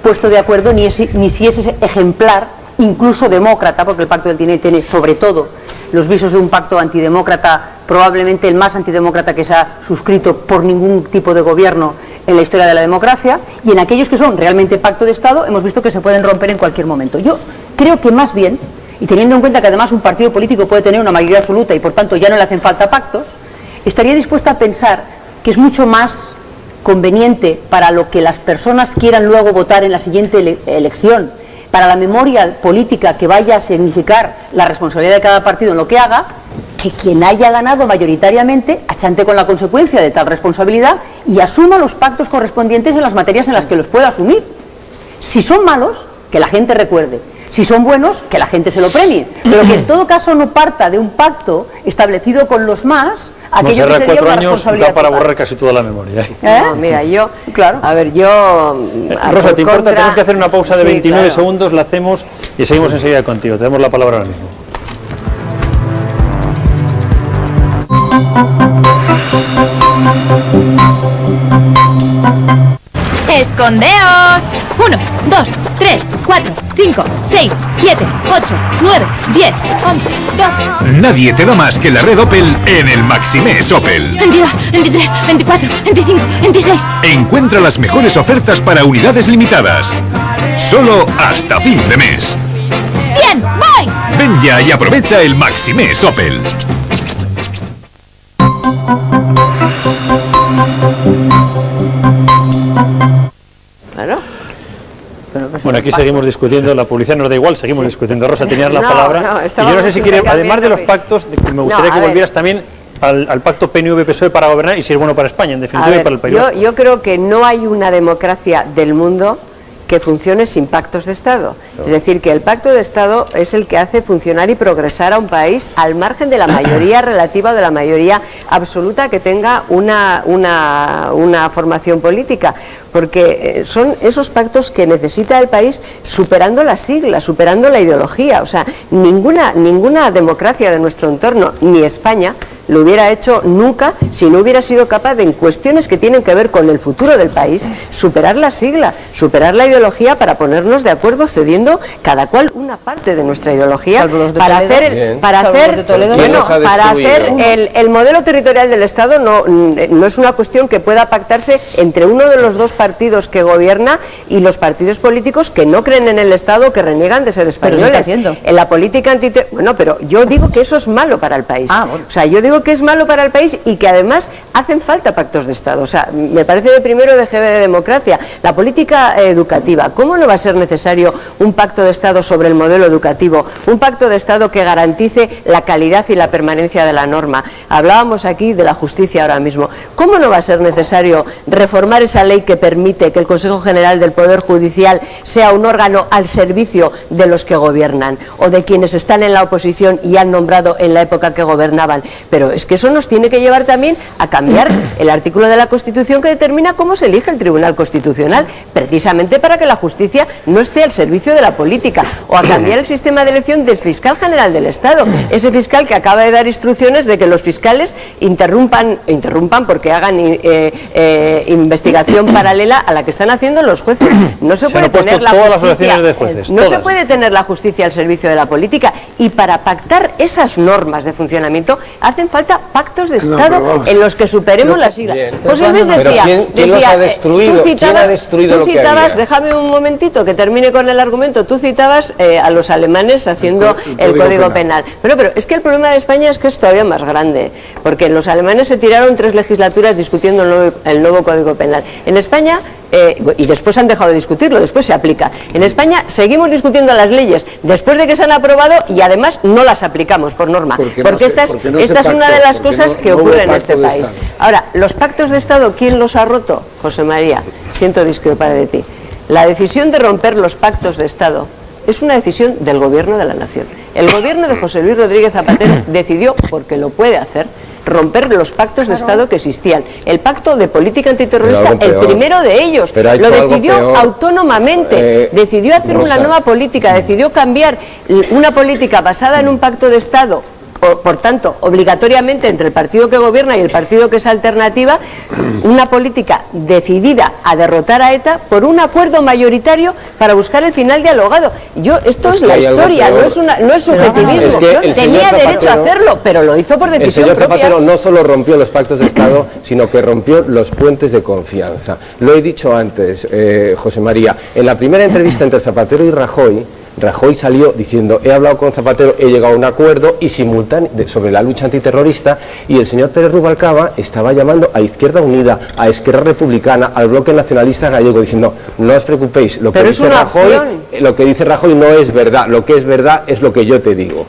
Speaker 3: puesto de acuerdo ni si ese ejemplar, incluso demócrata, porque el pacto del Tinell tiene sobre todo los visos de un pacto antidemócrata probablemente el más antidemócrata que se ha suscrito por ningún tipo de gobierno en la historia de la democracia, y en aquellos que son realmente pacto de Estado hemos visto que se pueden romper en cualquier momento. Yo creo que más bien, y teniendo en cuenta que además un partido político puede tener una mayoría absoluta y por tanto ya no le hacen falta pactos, estaría dispuesta a pensar que es mucho más conveniente para lo que las personas quieran luego votar en la siguiente elección, para la memoria política que vaya a significar la responsabilidad de cada partido en lo que haga, que quien haya ganado mayoritariamente achante con la consecuencia de tal responsabilidad y asuma los pactos correspondientes en las materias en las que los pueda asumir. Si son malos, que la gente recuerde. Si son buenos, que la gente se lo premie. Pero que en todo caso no parta de un pacto establecido con los más, aquello que sería
Speaker 2: 4
Speaker 3: una
Speaker 2: años
Speaker 3: responsabilidad
Speaker 2: da para
Speaker 3: total.
Speaker 2: borrar casi toda la memoria.
Speaker 5: No, mira, yo,
Speaker 3: claro.
Speaker 5: A ver, yo...
Speaker 2: Rosa, ¿te importa?
Speaker 5: contra-
Speaker 2: Tenemos que hacer una pausa de
Speaker 5: Sí,
Speaker 2: 29
Speaker 5: claro.
Speaker 2: segundos, la hacemos y seguimos enseguida contigo. Te damos la palabra ahora mismo.
Speaker 13: ¡Escondeos! 1, 2, 3, 4, 5, 6, 7, 8, 9, 10, 11, 12...
Speaker 14: Nadie te da más que la red Opel en el Maximés Opel.
Speaker 13: 22, 23, 24, 25, 26...
Speaker 14: Encuentra las mejores ofertas para unidades limitadas. Solo hasta fin de mes.
Speaker 13: ¡Bien! ¡Voy!
Speaker 14: Ven ya y aprovecha el Maximés Opel.
Speaker 5: Claro.
Speaker 2: Bueno, aquí seguimos discutiendo, la publicidad nos da igual, seguimos discutiendo. Rosa, tenías la
Speaker 5: No,
Speaker 2: palabra.
Speaker 5: no,
Speaker 2: Y yo no
Speaker 5: estábamos
Speaker 2: sé si quiere, además de los
Speaker 5: intercambiando
Speaker 2: pactos, me gustaría
Speaker 5: No,
Speaker 2: que
Speaker 5: a ver.
Speaker 2: volvieras también al pacto PNV-PSOE para gobernar y si es bueno para España, en
Speaker 5: A
Speaker 2: definitiva, y
Speaker 5: ver,
Speaker 2: para el país.
Speaker 5: yo creo que no hay una democracia del mundo que funcione sin pactos de Estado. Es decir, que el pacto de Estado es el que hace funcionar y progresar a un país al margen de la mayoría relativa o de la mayoría absoluta que tenga una formación política. Porque son esos pactos que necesita el país superando las siglas, superando la ideología. O sea, ninguna democracia de nuestro entorno, ni España, lo hubiera hecho nunca si no hubiera sido capaz de, en cuestiones que tienen que ver con el futuro del país, superar la sigla, superar la ideología para ponernos de acuerdo, cediendo cada cual una parte de nuestra ideología para hacer el modelo territorial del Estado. No es una cuestión que pueda pactarse entre uno de los dos partidos que gobierna y los partidos políticos que no creen en el Estado, que reniegan de ser españoles.
Speaker 3: Pero se está haciendo.
Speaker 5: En la política bueno, pero yo digo que eso es malo para el país. O sea, yo digo que es malo para el país y que además hacen falta pactos de Estado. O sea, me parece de primero de GB de democracia. La política educativa, ¿cómo no va a ser necesario un pacto de Estado sobre el modelo educativo? Un pacto de Estado que garantice la calidad y la permanencia de la norma. Hablábamos aquí de la justicia ahora mismo. ¿Cómo no va a ser necesario reformar esa ley que permite que el Consejo General del Poder Judicial sea un órgano al servicio de los que gobiernan o de quienes están en la oposición y han nombrado en la época que gobernaban? Pero es que eso nos tiene que llevar también a cambiar el artículo de la Constitución que determina cómo se elige el Tribunal Constitucional, precisamente para que la justicia no esté al servicio de la política, o a cambiar el sistema de elección del fiscal general del Estado, ese fiscal que acaba de dar instrucciones de que los fiscales interrumpan porque hagan investigación paralela a la que están haciendo los jueces. No se puede tener la justicia, no se puede tener la justicia al servicio de la política, y para pactar esas normas de funcionamiento hacen falta pactos de Estado en los que superemos las siglas. José Luis decía,
Speaker 1: ¿quién los ha destruido? ¿Quién ha destruido lo que había?
Speaker 5: Déjame un momentito que termine con el argumento, tú citabas a los alemanes haciendo el Código Penal. Pero es que el problema de España es que es todavía más grande, porque los alemanes se tiraron 3 legislaturas discutiendo el nuevo Código Penal. En España, y después han dejado de discutirlo, después se aplica. En España seguimos discutiendo las leyes después de que se han aprobado y además no las aplicamos por norma, porque esta es una de las cosas que ocurre en este país. Ahora, los pactos de Estado, ¿quién los ha roto? José María, siento discrepar de ti. La decisión de romper los pactos de Estado es una decisión del Gobierno de la Nación. El Gobierno de José Luis Rodríguez Zapatero decidió, porque lo puede hacer, romper los pactos de Estado que existían. El pacto de política antiterrorista, el primero de ellos, lo decidió autónomamente, decidió hacer una nueva política, decidió cambiar una política basada en un pacto de Estado por tanto, obligatoriamente entre el partido que gobierna y el partido que es alternativa, una política decidida a derrotar a ETA por un acuerdo mayoritario para buscar el final dialogado. Esto es la historia, no es subjetivismo.
Speaker 1: Es que
Speaker 5: tenía derecho a hacerlo, pero lo hizo por decisión propia.
Speaker 1: El señor Zapatero no solo rompió los pactos de Estado, sino que rompió los puentes de confianza. Lo he dicho antes, José María, en la primera entrevista entre Zapatero y Rajoy salió diciendo: he hablado con Zapatero, he llegado a un acuerdo y sobre la lucha antiterrorista, y el señor Pérez Rubalcaba estaba llamando a Izquierda Unida, a Esquerra Republicana, al bloque nacionalista gallego, diciendo: no os preocupéis, lo que dice Rajoy no es verdad, lo que es verdad es lo que yo te digo.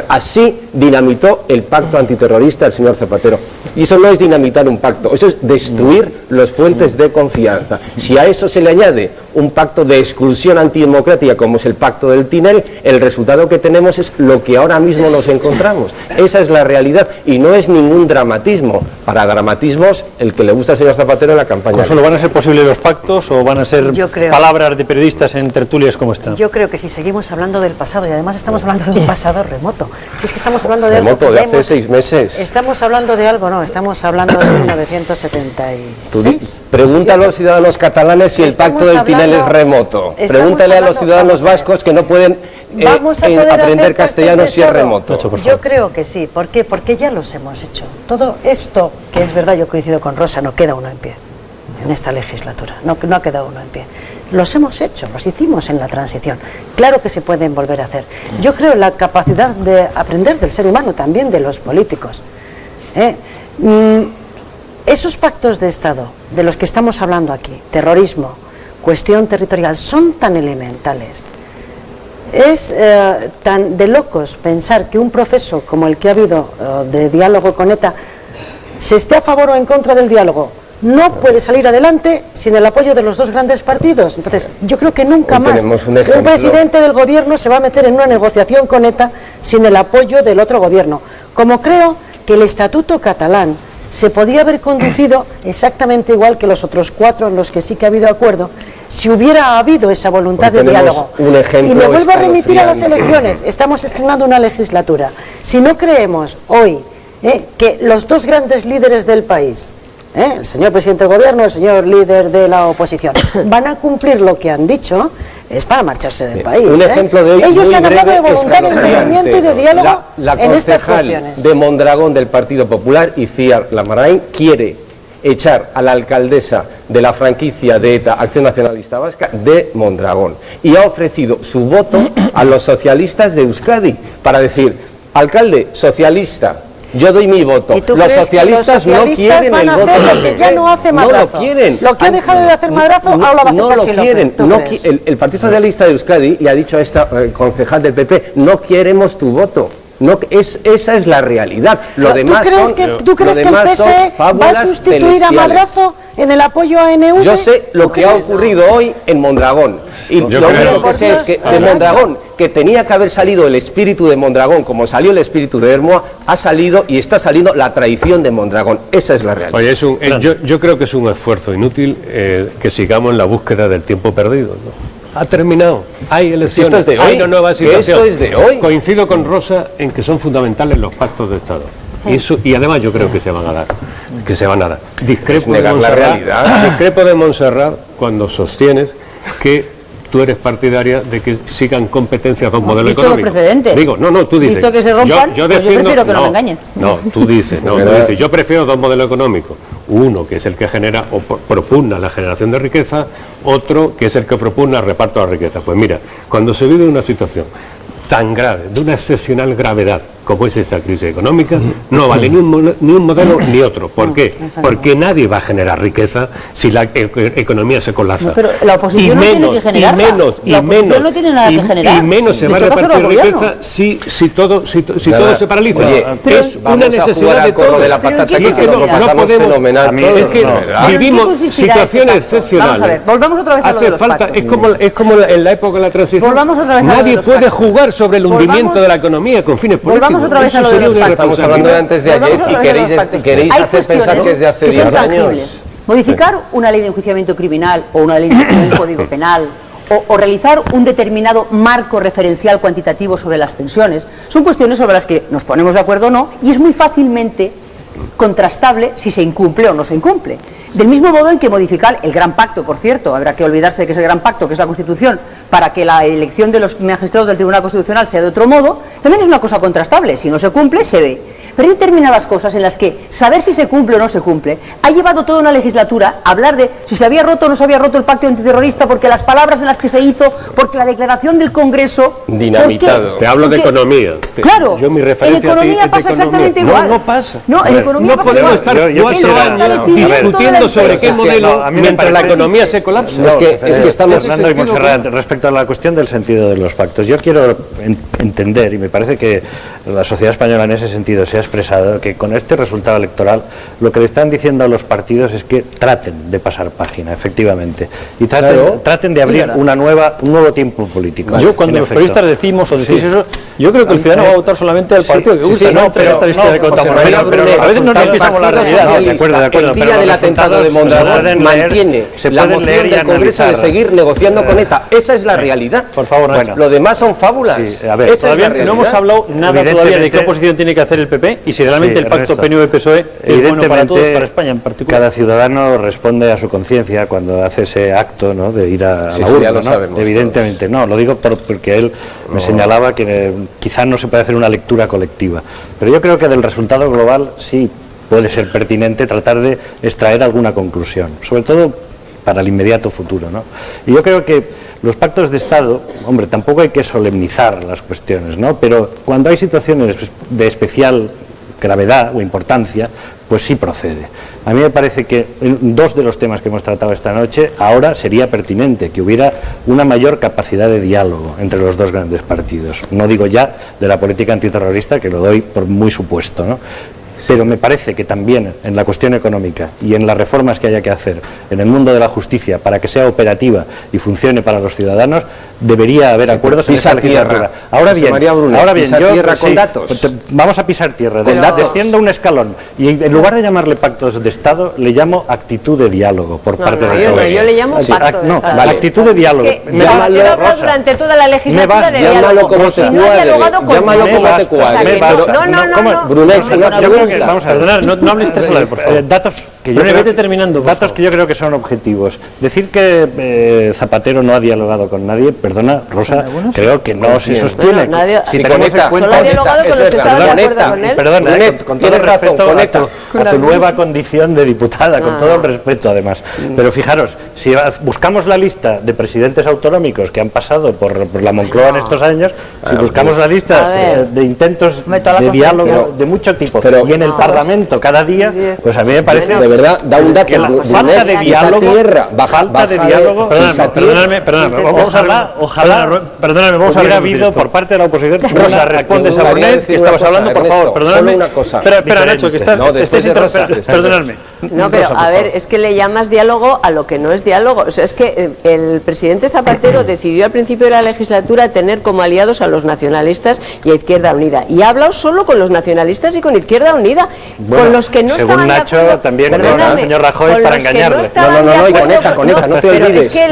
Speaker 1: Así dinamitó el pacto antiterrorista el señor Zapatero. Y eso no es dinamitar un pacto, eso es destruir los puentes de confianza. Si a eso se le añade un pacto de exclusión antidemocrática como es el pacto del Tinel, el resultado que tenemos es lo que ahora mismo nos encontramos. Esa es la realidad y no es ningún dramatismo. Para dramatismos, el que le gusta al señor Zapatero en la campaña.
Speaker 2: ¿Solo van a ser posibles los pactos o van a ser palabras de periodistas en tertulias como esta?
Speaker 9: Yo creo que si seguimos hablando del pasado, y además estamos hablando de un pasado remoto, si es que estamos hablando de
Speaker 1: remoto,
Speaker 9: algo
Speaker 1: de hace 6 meses.
Speaker 9: Estamos hablando de algo, no, estamos hablando de 1976.
Speaker 1: Pregúntale a los ciudadanos catalanes si el pacto del Tinel es remoto. Pregúntale a los ciudadanos vascos que no pueden aprender castellano si es remoto.
Speaker 9: Yo creo que sí. ¿Por qué? Porque ya los hemos hecho. Todo esto, que es verdad, yo coincido con Rosa, no queda uno en pie en esta legislatura, no ha quedado uno en pie. Los hemos hecho, los hicimos en la transición. Claro que se pueden volver a hacer. Yo creo en la capacidad de aprender del ser humano, también de los políticos. Esos pactos de Estado de los que estamos hablando aquí, terrorismo, cuestión territorial, son tan elementales. Es tan de locos pensar que un proceso como el que ha habido de diálogo con ETA se esté a favor o en contra del diálogo. No puede salir adelante sin el apoyo de los dos grandes partidos. Entonces, yo creo que nunca más un presidente del gobierno se va a meter en una negociación con ETA sin el apoyo del otro gobierno. Como creo que el Estatuto catalán se podía haber conducido exactamente igual que los otros 4 en los que sí que ha habido acuerdo, si hubiera habido esa voluntad de diálogo. Y me vuelvo a remitir a las elecciones. Estamos estrenando una legislatura. Si no creemos hoy que los dos grandes líderes del país, el señor presidente del gobierno, el señor líder de la oposición, van a cumplir lo que han dicho, es para marcharse del país.
Speaker 1: Un ejemplo de hoy
Speaker 9: ellos han hablado de voluntad de entendimiento y de diálogo en estas cuestiones.
Speaker 1: De Mondragón del Partido Popular, Itziar Lamarain, quiere echar a la alcaldesa de la franquicia de ETA, Acción Nacionalista Vasca, de Mondragón, y ha ofrecido su voto a los socialistas de Euskadi para decir: alcalde socialista, yo doy mi voto. Los socialistas no quieren el voto del PP.
Speaker 9: Ya no hace madrazo.
Speaker 1: No lo quieren.
Speaker 9: Lo que ha dejado de hacer madrazo, ahora lo va a hacer
Speaker 1: Pachi López. No lo quieren. El Partido Socialista de Euskadi le ha dicho a esta concejal del PP: no queremos tu voto. No, esa es la realidad. Lo demás
Speaker 9: ¿Tú crees que el PSE va a sustituir a madrazo en el apoyo a ANV?
Speaker 1: Yo sé lo que ha ocurrido hoy en Mondragón. Y lo único que sé es que de Mondragón, que tenía que haber salido el espíritu de Mondragón, como salió el espíritu de Hermoa, ha salido y está saliendo la traición de Mondragón. Esa es la realidad.
Speaker 8: Oye, yo creo que es un esfuerzo inútil que sigamos en la búsqueda del tiempo perdido, ¿no? Ha terminado, hay elecciones,
Speaker 1: esto es de hoy,
Speaker 8: hay una nueva situación.
Speaker 1: Esto es de hoy.
Speaker 8: Coincido con Rosa en que son fundamentales los pactos de Estado. Y además yo creo que se van a dar. Discrepo de Montserrat cuando sostienes que tú eres partidaria de que sigan competencias dos modelos económicos. Digo, tú dices.
Speaker 3: Visto que se rompan,
Speaker 8: yo
Speaker 3: prefiero que no me engañen.
Speaker 8: Tú dices, yo prefiero dos modelos económicos. Uno que es el que genera o propugna la generación de riqueza, otro que es el que propugna el reparto de la riqueza. Pues mira, cuando se vive una situación tan grave, de una excepcional gravedad como es esta crisis económica, no vale ni un modelo ni otro. ¿Por qué? Porque nadie va a generar riqueza si la economía se colapsa.
Speaker 3: No, pero la oposición no tiene que generarla. No tiene nada que generar.
Speaker 8: Y menos se va a repartir riqueza si todo se paraliza.
Speaker 1: Oye,
Speaker 8: es una necesidad de todo.
Speaker 1: De la patata
Speaker 8: que no podemos. Es que vivimos situaciones excepcionales.
Speaker 3: Vamos a ver, volvamos otra vez a lo de los pactos.
Speaker 8: Es como en la época de la transición. Nadie puede jugar sobre el hundimiento de la economía con fines políticos.
Speaker 3: Otra vez a lo de los pactos.
Speaker 1: Estamos hablando de antes de ayer y queréis hacer pensar que es de hace 10 años.
Speaker 3: Modificar una ley de enjuiciamiento criminal o una ley de un código penal o realizar un determinado marco referencial cuantitativo sobre las pensiones, son cuestiones sobre las que nos ponemos de acuerdo o no, y es muy fácilmente contrastable si se incumple o no se incumple. Del mismo modo en que modificar el gran pacto, por cierto, habrá que olvidarse de que es el gran pacto, que es la Constitución, para que la elección de los magistrados del Tribunal Constitucional sea de otro modo, también es una cosa contrastable. Si no se cumple, se ve. Pero hay determinadas cosas en las que saber si se cumple o no se cumple ha llevado toda una legislatura a hablar de si se había roto o no se había roto el pacto antiterrorista, porque las palabras en las que se hizo, porque la declaración del Congreso...
Speaker 8: Dinamitado. Te hablo de economía.
Speaker 3: Claro,
Speaker 8: yo mi referencia
Speaker 3: en economía pasa exactamente igual.
Speaker 8: No pasa.
Speaker 3: No, en economía pasa igual.
Speaker 8: No podemos estar discutiendo sobre qué modelo mientras la economía se colapsa.
Speaker 6: Es que estamos... Fernando y Montserrat, respecto a la cuestión del sentido de los pactos, yo quiero entender, y me parece que la sociedad española en ese sentido se ha expresado, que con este resultado electoral lo que le están diciendo a los partidos es que traten de pasar página, efectivamente, y traten de abrir un nuevo tiempo político.
Speaker 2: Yo, cuando los periodistas decimos o decís eso, yo creo que el ciudadano va a votar solamente al partido que gusta, no entre esta lista de contamos. Pero a veces no pisamos la realidad.
Speaker 1: De acuerdo, el día del atentado de Mondragón mantiene la moción del Congreso de seguir negociando con ETA. Esa es la realidad.
Speaker 2: Por favor,
Speaker 1: Nacho. Lo demás son fábulas.
Speaker 2: A ver, todavía no hemos hablado nada todavía de qué oposición tiene que hacer el PP y si realmente el pacto PNV-PSOE es bueno para todos, para España en particular.
Speaker 6: Cada ciudadano responde a su conciencia cuando hace ese acto, ¿no?, de ir a la urna, ¿no? Evidentemente, no, lo digo porque él me señalaba que quizás no se puede hacer una lectura colectiva, pero yo creo que del resultado global sí puede ser pertinente tratar de extraer alguna conclusión, sobre todo para el inmediato futuro, ¿no? Y yo creo que los pactos de Estado, hombre, tampoco hay que solemnizar las cuestiones, ¿no?, pero cuando hay situaciones de especial gravedad o importancia, pues sí procede. A mí me parece que en dos de los temas que hemos tratado esta noche, ahora sería pertinente que hubiera una mayor capacidad de diálogo entre los dos grandes partidos. No digo ya de la política antiterrorista, que lo doy por muy supuesto, ¿no?, pero me parece que también en la cuestión económica y en las reformas que haya que hacer en el mundo de la justicia para que sea operativa y funcione para los ciudadanos, debería haber acuerdos en esta legislatura. Ahora bien,
Speaker 1: tierra con datos.
Speaker 6: Vamos a pisar tierra, desciendo un escalón y en lugar de llamarle pactos de Estado, le llamo actitud de diálogo por parte de todos.
Speaker 5: Yo le llamo pacto de Estado.
Speaker 6: Actitud de diálogo.
Speaker 5: Usted ha hablado durante toda la legislatura de diálogo y no ha dialogado con nadie.
Speaker 2: No, vamos a ver, no hables tres a la vez, por favor.
Speaker 6: Datos que yo creo que son objetivos. Decir que Zapatero no ha dialogado con nadie, perdona, Rosa, creo que no se sostiene.
Speaker 5: Si tenemos en cuenta, solo ha dialogado con los que estaban de acuerdo con él.
Speaker 6: Perdona, con todo el respeto a tu nueva condición de diputada, con todo el respeto además. Pero fijaros, si buscamos la lista de presidentes autonómicos que han pasado por la Moncloa en estos años, si buscamos la lista de intentos de diálogo de mucho tipo, y en el Parlamento cada día, pues a mí me parece
Speaker 1: de verdad da un dato
Speaker 6: que la falta de diálogo, perdóname, vamos a haber habido por parte de la oposición.
Speaker 2: Rosa, respondes a Brunet, que estabas hablando, por favor, perdóname. Espera, Nacho, que estés interrumpiendo. Perdonadme.
Speaker 5: No, pero a ver, es que le llamas diálogo a lo que no es diálogo. O sea, es que el presidente Zapatero decidió al principio de la legislatura tener como aliados a los nacionalistas y a Izquierda Unida. Y ha hablado solo con los nacionalistas y con Izquierda Unida, con los que no estaban de acuerdo.
Speaker 6: Según Nacho, también con el señor Rajoy para engañarle.
Speaker 1: No, conecta, no te olvides.
Speaker 5: Es que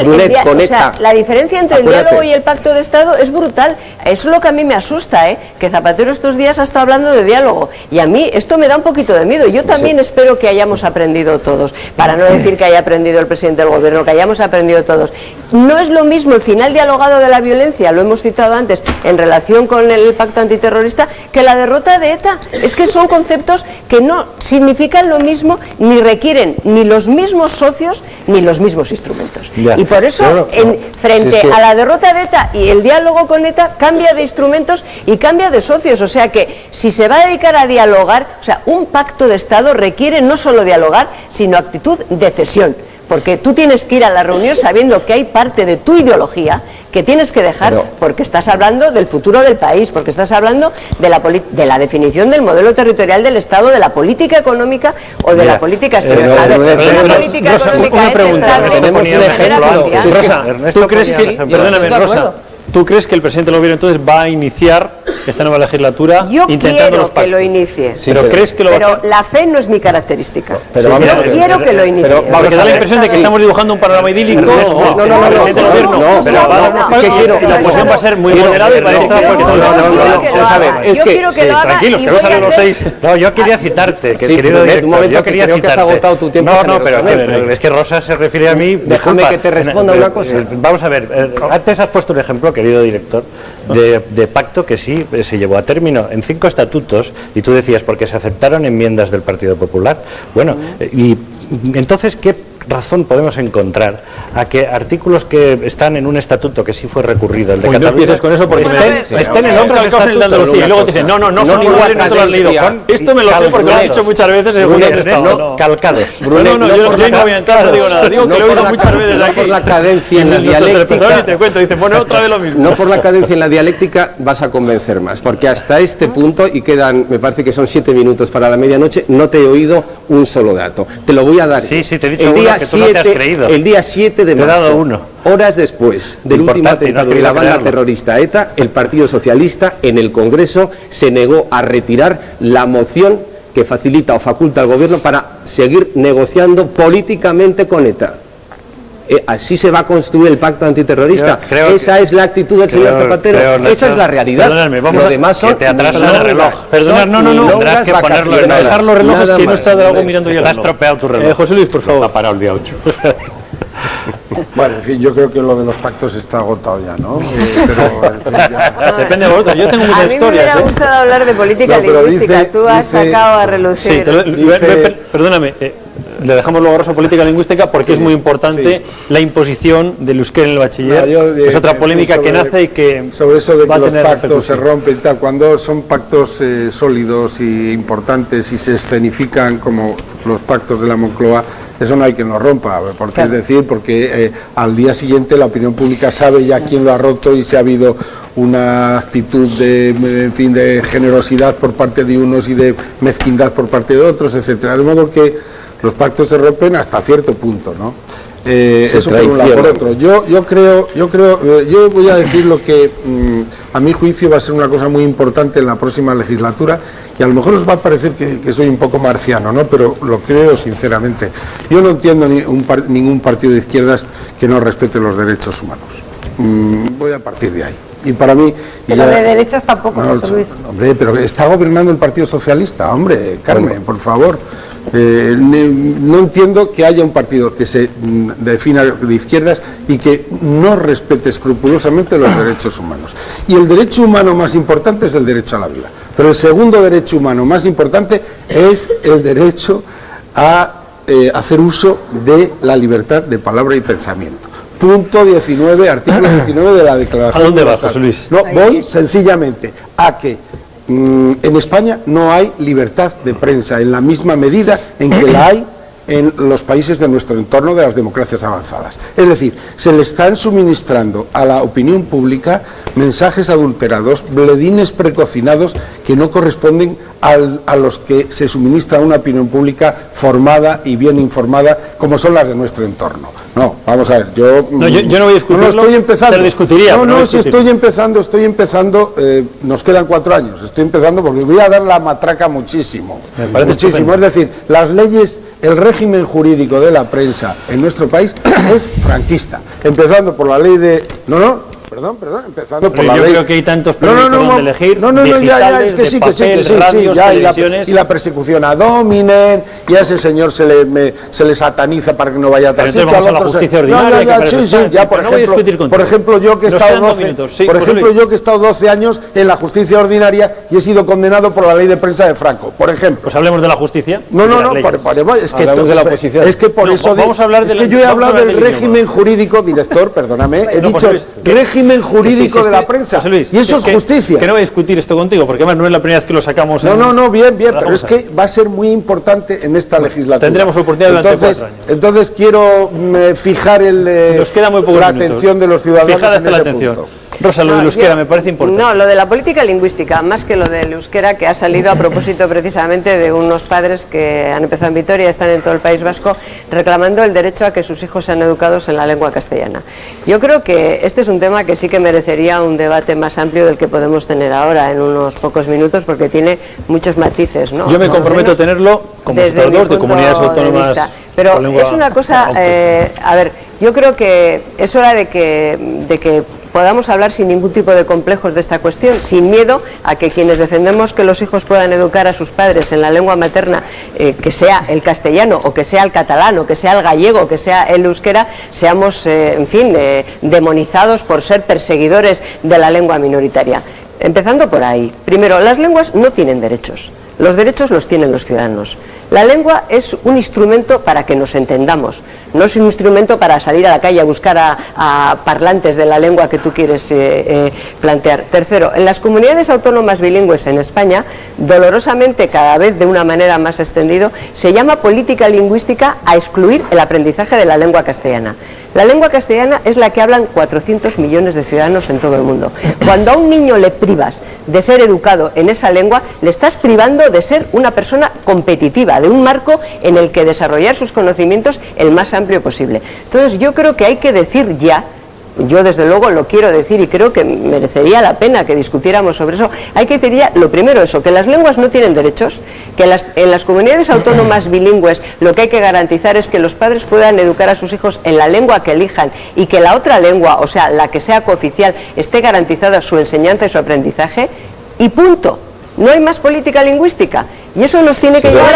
Speaker 5: la diferencia entre el diálogo y el pacto de Estado es brutal. Eso es lo que a mí me asusta, que Zapatero estos días ha estado hablando de diálogo. Y a mí esto me da un poquito de miedo. Yo también espero que hayamos aprendido todos, para no decir que haya aprendido el presidente del gobierno, que hayamos aprendido todos. No es lo mismo el final dialogado de la violencia, lo hemos citado antes, en relación con el pacto antiterrorista, que la derrota de ETA. Es que son conceptos que no significan lo mismo, ni requieren ni los mismos socios, ni los mismos instrumentos. Y por eso, frente a la derrota de ETA y el diálogo con ETA, cambia de instrumentos y cambia de socios. O sea que, si se va a dedicar a dialogar, o sea, un pacto de Estado requiere no solo dialogar, sino actitud de cesión. Porque tú tienes que ir a la reunión sabiendo que hay parte de tu ideología que tienes que dejar, porque estás hablando del futuro del país, porque estás hablando de la definición del modelo territorial del Estado, de la política económica o de la política exterior. La política económica es estable.
Speaker 2: Tenemos un ejemplo. Rosa, ¿tú crees que el presidente del gobierno entonces va a iniciar esta nueva legislatura
Speaker 5: yo
Speaker 2: intentando los
Speaker 5: quiero
Speaker 2: pactos.
Speaker 5: que lo inicie.
Speaker 2: Sí, pero ¿crees que lo va a hacer?
Speaker 5: La fe no es mi característica.
Speaker 2: Pero vamos a ver,
Speaker 5: quiero que lo inicie.
Speaker 2: Porque da la impresión de que estamos dibujando un panorama idílico. No, y la oposición va a ser muy moderada y para esta
Speaker 5: yo quiero que lo haga.
Speaker 2: Tranquilos, que no salen los 6.
Speaker 6: No, yo quería citarte, querido director, yo quería citarte.
Speaker 1: Que has agotado tu tiempo.
Speaker 6: No, pero es que Rosa se refiere a mí.
Speaker 1: Déjame que te responda una cosa.
Speaker 6: Vamos a ver, antes has puesto un ejemplo, querido director, de pacto que sí se llevó a término en 5 estatutos, y tú decías, porque se aceptaron enmiendas del Partido Popular. Bueno, y entonces, ¿qué razón podemos encontrar a que artículos que están en un estatuto que sí fue recurrido, el de Cataluña,
Speaker 2: no empieces con eso porque
Speaker 6: estén en otros estatutos
Speaker 2: de Andalucía y luego te dicen, no son iguales, no te lo has leído. Esto me lo sé porque lo he dicho muchas veces en el Estado.
Speaker 6: Calcados.
Speaker 2: Yo no voy a entrar, no digo nada, digo que lo he oído muchas veces aquí.
Speaker 1: No por la cadencia en la dialéctica.
Speaker 2: Te cuento, dicen, bueno, otra vez lo mismo.
Speaker 1: No por la cadencia en la dialéctica vas a convencer más, porque hasta este punto, y quedan, me parece que son 7 minutos para la medianoche, no te he oído un solo dato. Te lo voy a dar.
Speaker 6: Sí, te he dicho uno que tú no te has creído.
Speaker 1: El día 7 de marzo,
Speaker 6: te he dado uno.
Speaker 1: Horas después del último atentado de la banda terrorista ETA, el Partido Socialista en el Congreso se negó a retirar la moción que facilita o faculta al Gobierno para seguir negociando políticamente con ETA. Así se va a construir el pacto antiterrorista. Esa es la actitud del señor Zapatero. Esa es la realidad.
Speaker 2: Lo
Speaker 1: demás son
Speaker 6: te atrasa el reloj.
Speaker 2: No.
Speaker 6: Tendrás que ponerlo en
Speaker 2: dejar los relojes que no está de algo mirando yo.
Speaker 6: Está estropeado tu reloj.
Speaker 2: José Luis, por favor.
Speaker 6: Está parado el día 8.
Speaker 4: Bueno, en fin, yo creo que lo de los pactos está agotado ya, ¿no? Pero, en fin, ya.
Speaker 2: Depende de vosotros. Yo tengo muchas historias.
Speaker 5: A mí me hubiera gustado hablar de política lingüística. Tú has sacado a relucir.
Speaker 2: Perdóname. Le dejamos luego a Rosa política lingüística porque es muy importante la imposición del euskera en el bachiller. Es otra polémica que nace y que
Speaker 4: sobre eso de que los pactos se rompen y tal, cuando son pactos sólidos y importantes y se escenifican como los pactos de la Moncloa, eso no hay que lo rompa, porque es decir, porque al día siguiente la opinión pública sabe ya quién lo ha roto y si ha habido una actitud de generosidad por parte de unos y de mezquindad por parte de otros, etcétera. De modo que los pactos se rompen hasta cierto punto, ¿no? Eso por un lado. Por otro, yo voy a decir lo que a mi juicio va a ser una cosa muy importante en la próxima legislatura, y a lo mejor os va a parecer que soy un poco marciano, ¿no? Pero lo creo sinceramente. Yo no entiendo ningún partido de izquierdas que no respete los derechos humanos. Voy a partir de ahí. Y para mí...
Speaker 7: Pero de derechas tampoco, José Luis.
Speaker 4: Hombre, pero está gobernando el Partido Socialista, hombre, Carmen, por favor. No entiendo que haya un partido que se defina de izquierdas y que no respete escrupulosamente los derechos humanos. Y el derecho humano más importante es el derecho a la vida. Pero el segundo derecho humano más importante es el derecho a hacer uso de la libertad de palabra y pensamiento. Punto 19, artículo 19 de la Declaración.
Speaker 2: ¿A dónde vas, José Luis?
Speaker 4: No, voy sencillamente a que en España no hay libertad de prensa en la misma medida en que la hay en los países de nuestro entorno de las democracias avanzadas. Es decir, se le están suministrando a la opinión pública mensajes adulterados, bledines precocinados que no corresponden a los que se suministra a una opinión pública formada y bien informada, como son las de nuestro entorno. No, vamos a ver, yo
Speaker 2: no voy a discutirlo,
Speaker 4: no estoy empezando.
Speaker 2: Te lo discutiría.
Speaker 4: Si estoy empezando, nos quedan 4 años, estoy empezando porque voy a dar la matraca muchísimo. Muchísimo, es decir, las leyes, el régimen jurídico de la prensa en nuestro país es franquista, empezando por la ley de... empezando por la ley.
Speaker 2: Yo creo que hay tantos periódicos donde elegir,
Speaker 4: es que sí, y la persecución ad hominem, y a ese señor se le sataniza para que no vaya a
Speaker 2: taxista. Vamos a la justicia ordinaria.
Speaker 4: Por ejemplo, yo que he estado 12 años en la justicia ordinaria y he sido condenado por la ley de prensa de Franco, por ejemplo.
Speaker 2: Pues hablemos de la justicia.
Speaker 4: Es que por eso yo he hablado del régimen jurídico, director, perdóname, he dicho régimen jurídico de la prensa.
Speaker 2: Luis,
Speaker 4: y eso es justicia.
Speaker 2: Que no voy a discutir esto contigo, porque además no es la primera vez que lo sacamos.
Speaker 4: Bien, pero es que va a ser muy importante en esta legislatura.
Speaker 2: Tendremos oportunidad durante 4 años.
Speaker 4: Entonces quiero fijar
Speaker 2: nos queda muy poco
Speaker 4: la atención de los ciudadanos.
Speaker 2: Fijada está la atención. Rosa, lo del euskera me parece importante.
Speaker 5: No, lo de la política lingüística, más que lo del euskera, que ha salido a propósito precisamente de unos padres que han empezado en Vitoria, están en todo el País Vasco, reclamando el derecho a que sus hijos sean educados en la lengua castellana. Yo creo que este es un tema que sí que merecería un debate más amplio del que podemos tener ahora en unos pocos minutos, porque tiene muchos matices, ¿no?
Speaker 2: Yo me comprometo a tenerlo como observador de comunidades autónomas.
Speaker 5: Pero es una cosa, a ver, yo creo que es hora de que podamos hablar sin ningún tipo de complejos de esta cuestión, sin miedo a que quienes defendemos que los hijos puedan educar a sus padres en la lengua materna, que sea el castellano, o que sea el catalán, o que sea el gallego, o que sea el euskera, seamos, en fin, demonizados por ser perseguidores de la lengua minoritaria. Empezando por ahí. Primero, las lenguas no tienen derechos. Los derechos los tienen los ciudadanos. La lengua es un instrumento para que nos entendamos, no es un instrumento para salir a la calle a buscar a parlantes de la lengua que tú quieres plantear. Tercero, en las comunidades autónomas bilingües en España, dolorosamente, cada vez de una manera más extendida, se llama política lingüística a excluir el aprendizaje de la lengua castellana. La lengua castellana es la que hablan 400 millones de ciudadanos en todo el mundo. Cuando a un niño le privas de ser educado en esa lengua, le estás privando de ser una persona competitiva, de un marco en el que desarrollar sus conocimientos el más amplio posible. Entonces yo creo que hay que decir ya, yo desde luego lo quiero decir y creo que merecería la pena que discutiéramos sobre eso, hay que decir ya lo primero eso, que las lenguas no tienen derechos, que en las comunidades autónomas bilingües lo que hay que garantizar es que los padres puedan educar a sus hijos en la lengua que elijan y que la otra lengua, o sea, la que sea cooficial, esté garantizada su enseñanza y su aprendizaje, y punto. No hay más política lingüística. Y eso nos tiene que llevar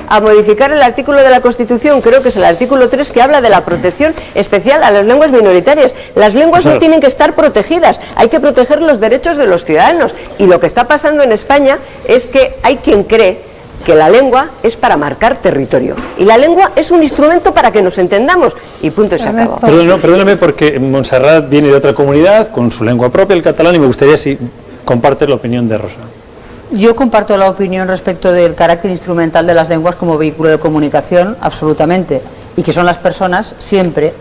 Speaker 5: a modificar el artículo de la Constitución, creo que es el artículo 3, que habla de la protección especial a las lenguas minoritarias. Las lenguas no tienen que estar protegidas, hay que proteger los derechos de los ciudadanos. Y lo que está pasando en España es que hay quien cree que la lengua es para marcar territorio. Y la lengua es un instrumento para que nos entendamos. Y punto, y se acabó.
Speaker 2: Perdóname, porque Montserrat viene de otra comunidad, con su lengua propia, el catalán, y me gustaría si comparte la opinión de Rosa.
Speaker 3: Yo comparto la opinión respecto del carácter instrumental de las lenguas como vehículo de comunicación, absolutamente, y que son las personas siempre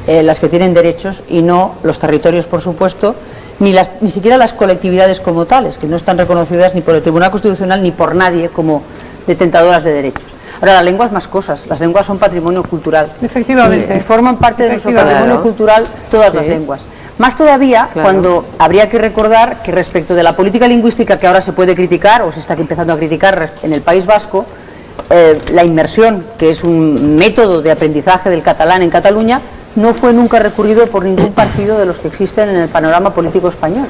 Speaker 3: las que tienen derechos y no los territorios, por supuesto, ni siquiera las colectividades como tales, que no están reconocidas ni por el Tribunal Constitucional ni por nadie como detentadoras de derechos. Ahora, la lengua es más cosas, las lenguas son patrimonio cultural.
Speaker 7: Efectivamente.
Speaker 3: Y forman parte de nuestro patrimonio cultural todas las lenguas. Más todavía cuando habría que recordar que respecto de la política lingüística que ahora se puede criticar o se está empezando a criticar en el País Vasco, la inmersión, que es un método de aprendizaje del catalán en Cataluña, no fue nunca recurrido por ningún partido de los que existen en el panorama político español,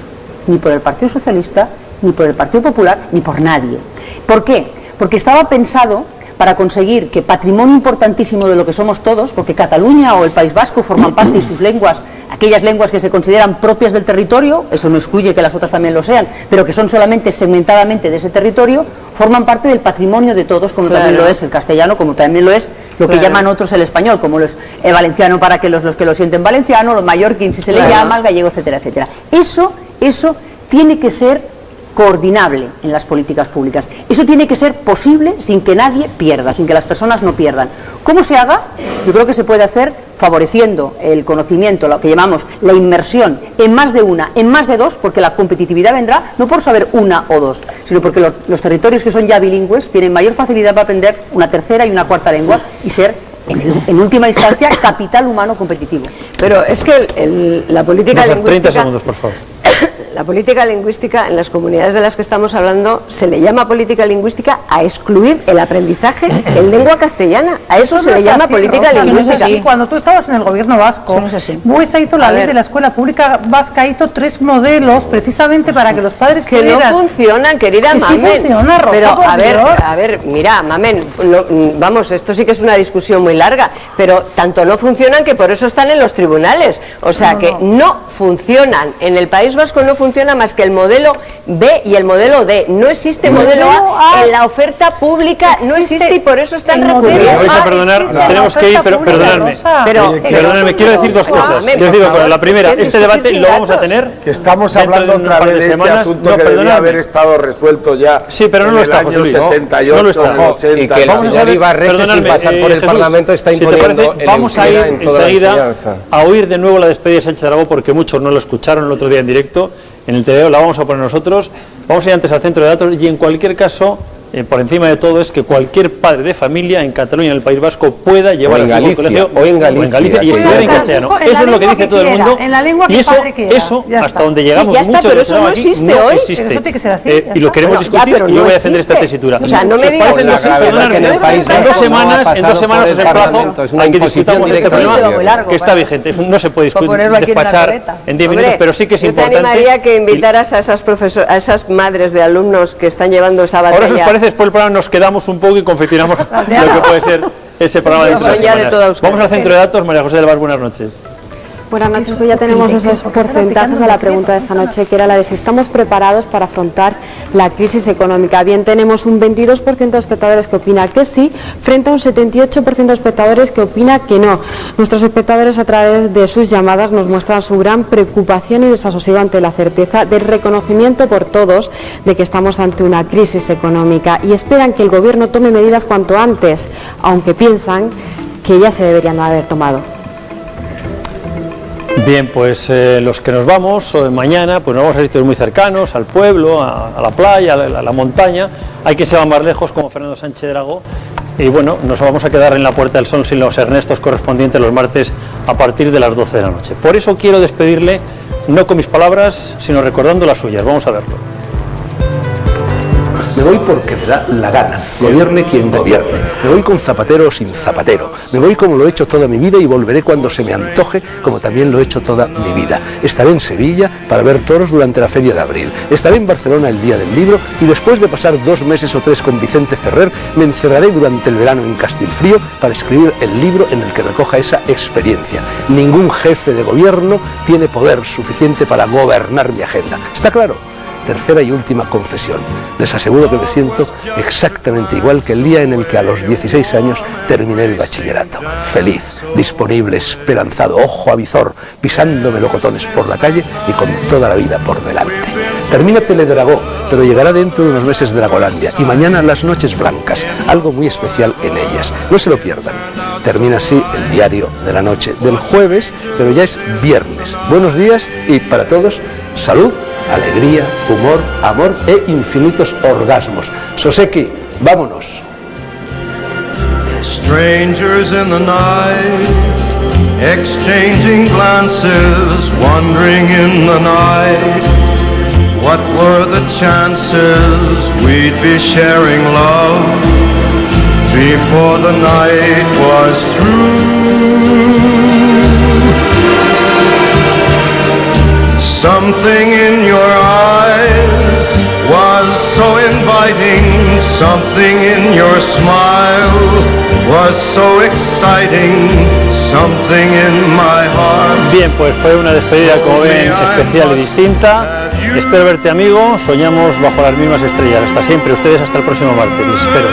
Speaker 3: ni por el Partido Socialista, ni por el Partido Popular, ni por nadie. ¿Por qué? Porque estaba pensado para conseguir que patrimonio importantísimo de lo que somos todos, porque Cataluña o el País Vasco forman parte y sus lenguas, aquellas lenguas que se consideran propias del territorio, eso no excluye que las otras también lo sean, pero que son solamente segmentadamente de ese territorio, forman parte del patrimonio de todos, como también lo es el castellano, como también lo es lo que llaman otros el español, como el valenciano para que los que lo sienten valenciano, los mallorquín si se le llama, el gallego, etcétera, etcétera. Eso tiene que ser coordinable en las políticas públicas. Eso tiene que ser posible sin que nadie pierda, sin que las personas no pierdan. ¿Cómo se haga? Yo creo que se puede hacer favoreciendo el conocimiento, lo que llamamos la inmersión, en más de una, en más de dos, porque la competitividad vendrá no por saber una o dos, sino porque los territorios que son ya bilingües tienen mayor facilidad para aprender una tercera y una cuarta lengua y ser en última instancia capital humano competitivo.
Speaker 5: Pero es que la política lingüística...
Speaker 2: 30 segundos, por favor.
Speaker 5: La política lingüística en las comunidades de las que estamos hablando se le llama política lingüística a excluir el aprendizaje en lengua castellana. A eso se le llama política lingüística.
Speaker 7: Cuando tú estabas en el gobierno vasco, Buesa hizo la ley de la escuela pública vasca, hizo 3 modelos precisamente para que los padres
Speaker 5: que
Speaker 7: pudieran...
Speaker 5: no funcionan, querida Mamen.
Speaker 7: Sí funciona, Rosa,
Speaker 5: pero a ver, mira, Mamen, vamos, esto sí que es una discusión muy larga, pero tanto no funcionan que por eso están en los tribunales. O sea que no funcionan. En el País Vasco no funciona más que el modelo B y el modelo D. No existe modelo A en la oferta pública, no existe y por eso están recurriendo.
Speaker 2: Me vais a perdonar, tenemos que ir, pero perdonadme, quiero decir dos cosas. La primera, este debate lo vamos a tener.
Speaker 4: Que estamos hablando otra vez de este asunto que debería haber estado resuelto ya.
Speaker 2: Sí, pero no lo está, José Luis.
Speaker 4: En el año 78,
Speaker 2: no lo está.
Speaker 4: en el 80.
Speaker 1: Y que el señor Ibarretxe, sin pasar por el Parlamento, está imponiendo el
Speaker 2: vamos a ir enseguida a oír de nuevo la despedida de Sánchez Dragó, porque muchos muchos no lo escucharon el otro día en directo, en el TVO la vamos a poner nosotros, vamos a ir antes al centro de datos y en cualquier caso, por encima de todo, es que cualquier padre de familia en Cataluña, en el País Vasco, pueda llevar a su hijo al colegio
Speaker 1: o en Galicia
Speaker 2: y estudiar en castellano. Eso es lo que dice todo el mundo.
Speaker 7: En la lengua que
Speaker 2: y
Speaker 7: eso
Speaker 2: hasta donde llegamos
Speaker 5: sí, ya está, pero eso no existe hoy.
Speaker 2: Existe.
Speaker 7: Pero eso tiene que ser así.
Speaker 2: Y lo queremos discutir y yo voy a defender esta tesitura.
Speaker 5: O sea, no me digas
Speaker 2: en 2 semanas os emplazo a que discutamos este problema que está vigente. No se puede despachar en 10 minutos, pero sí que es importante.
Speaker 5: Yo te animaría que invitaras a esas madres de alumnos que están llevando esa batalla.
Speaker 2: Ahora, si os parece, después del programa nos quedamos un poco y confeccionamos lo que puede ser ese programa de semanas. Vamos al centro de datos. María José del Bar, buenas noches.
Speaker 15: Buenas noches, pues ya tenemos esos porcentajes a la pregunta de esta noche, que era la de si estamos preparados para afrontar la crisis económica. Bien, tenemos un 22% de espectadores que opina que sí, frente a un 78% de espectadores que opina que no. Nuestros espectadores, a través de sus llamadas, nos muestran su gran preocupación y desasosiego ante la certeza del reconocimiento por todos de que estamos ante una crisis económica y esperan que el Gobierno tome medidas cuanto antes, aunque piensan que ya se deberían haber tomado.
Speaker 2: Bien, pues los que nos vamos mañana, pues nos vamos a sitios muy cercanos, al pueblo, a la playa, a la montaña. Hay que se va más lejos, como Fernando Sánchez Dragó. Y bueno, nos vamos a quedar en la Puerta del Sol sin los Ernestos correspondientes los martes a partir de las 12 de la noche. Por eso quiero despedirle, no con mis palabras, sino recordando las suyas. Vamos a verlo.
Speaker 16: Me voy porque me da la gana, gobierne quien gobierne. Me voy con zapatero o sin zapatero. Me voy como lo he hecho toda mi vida y volveré cuando se me antoje, como también lo he hecho toda mi vida. Estaré en Sevilla para ver toros durante la Feria de Abril. Estaré en Barcelona el día del libro y después de pasar 2 meses o 3 con Vicente Ferrer, me encerraré durante el verano en Castilfrío para escribir el libro en el que recoja esa experiencia. Ningún jefe de gobierno tiene poder suficiente para gobernar mi agenda. ¿Está claro? Tercera y última confesión. Les aseguro que me siento exactamente igual que el día en el que a los 16 años terminé el bachillerato. Feliz, disponible, esperanzado, ojo avizor, pisando melocotones por la calle y con toda la vida por delante. Termina Teledragó, pero llegará dentro de unos meses Dragolandia y mañana las Noches Blancas, algo muy especial en ellas. No se lo pierdan. Termina así el diario de la noche del jueves, pero ya es viernes. Buenos días y para todos, salud, alegría, humor, amor e infinitos orgasmos. Soseki, vámonos.
Speaker 17: Strangers in the night, exchanging glances, wandering in the night. What were the chances we'd be sharing love before the night was through? Something in your eyes was so inviting, something in your smile was so exciting, something in my heart.
Speaker 2: Bien, pues fue una despedida, como ven, especial y distinta. Espero verte, amigo. Soñamos bajo las mismas estrellas. Hasta siempre. Ustedes hasta el próximo martes. Les espero.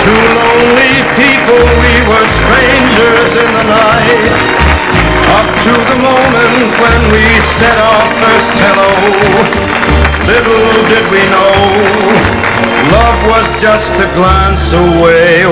Speaker 17: Two lonely people, we were strangers in the night. Up to the moment when we said our first hello. Little did we know, love was just a glance away.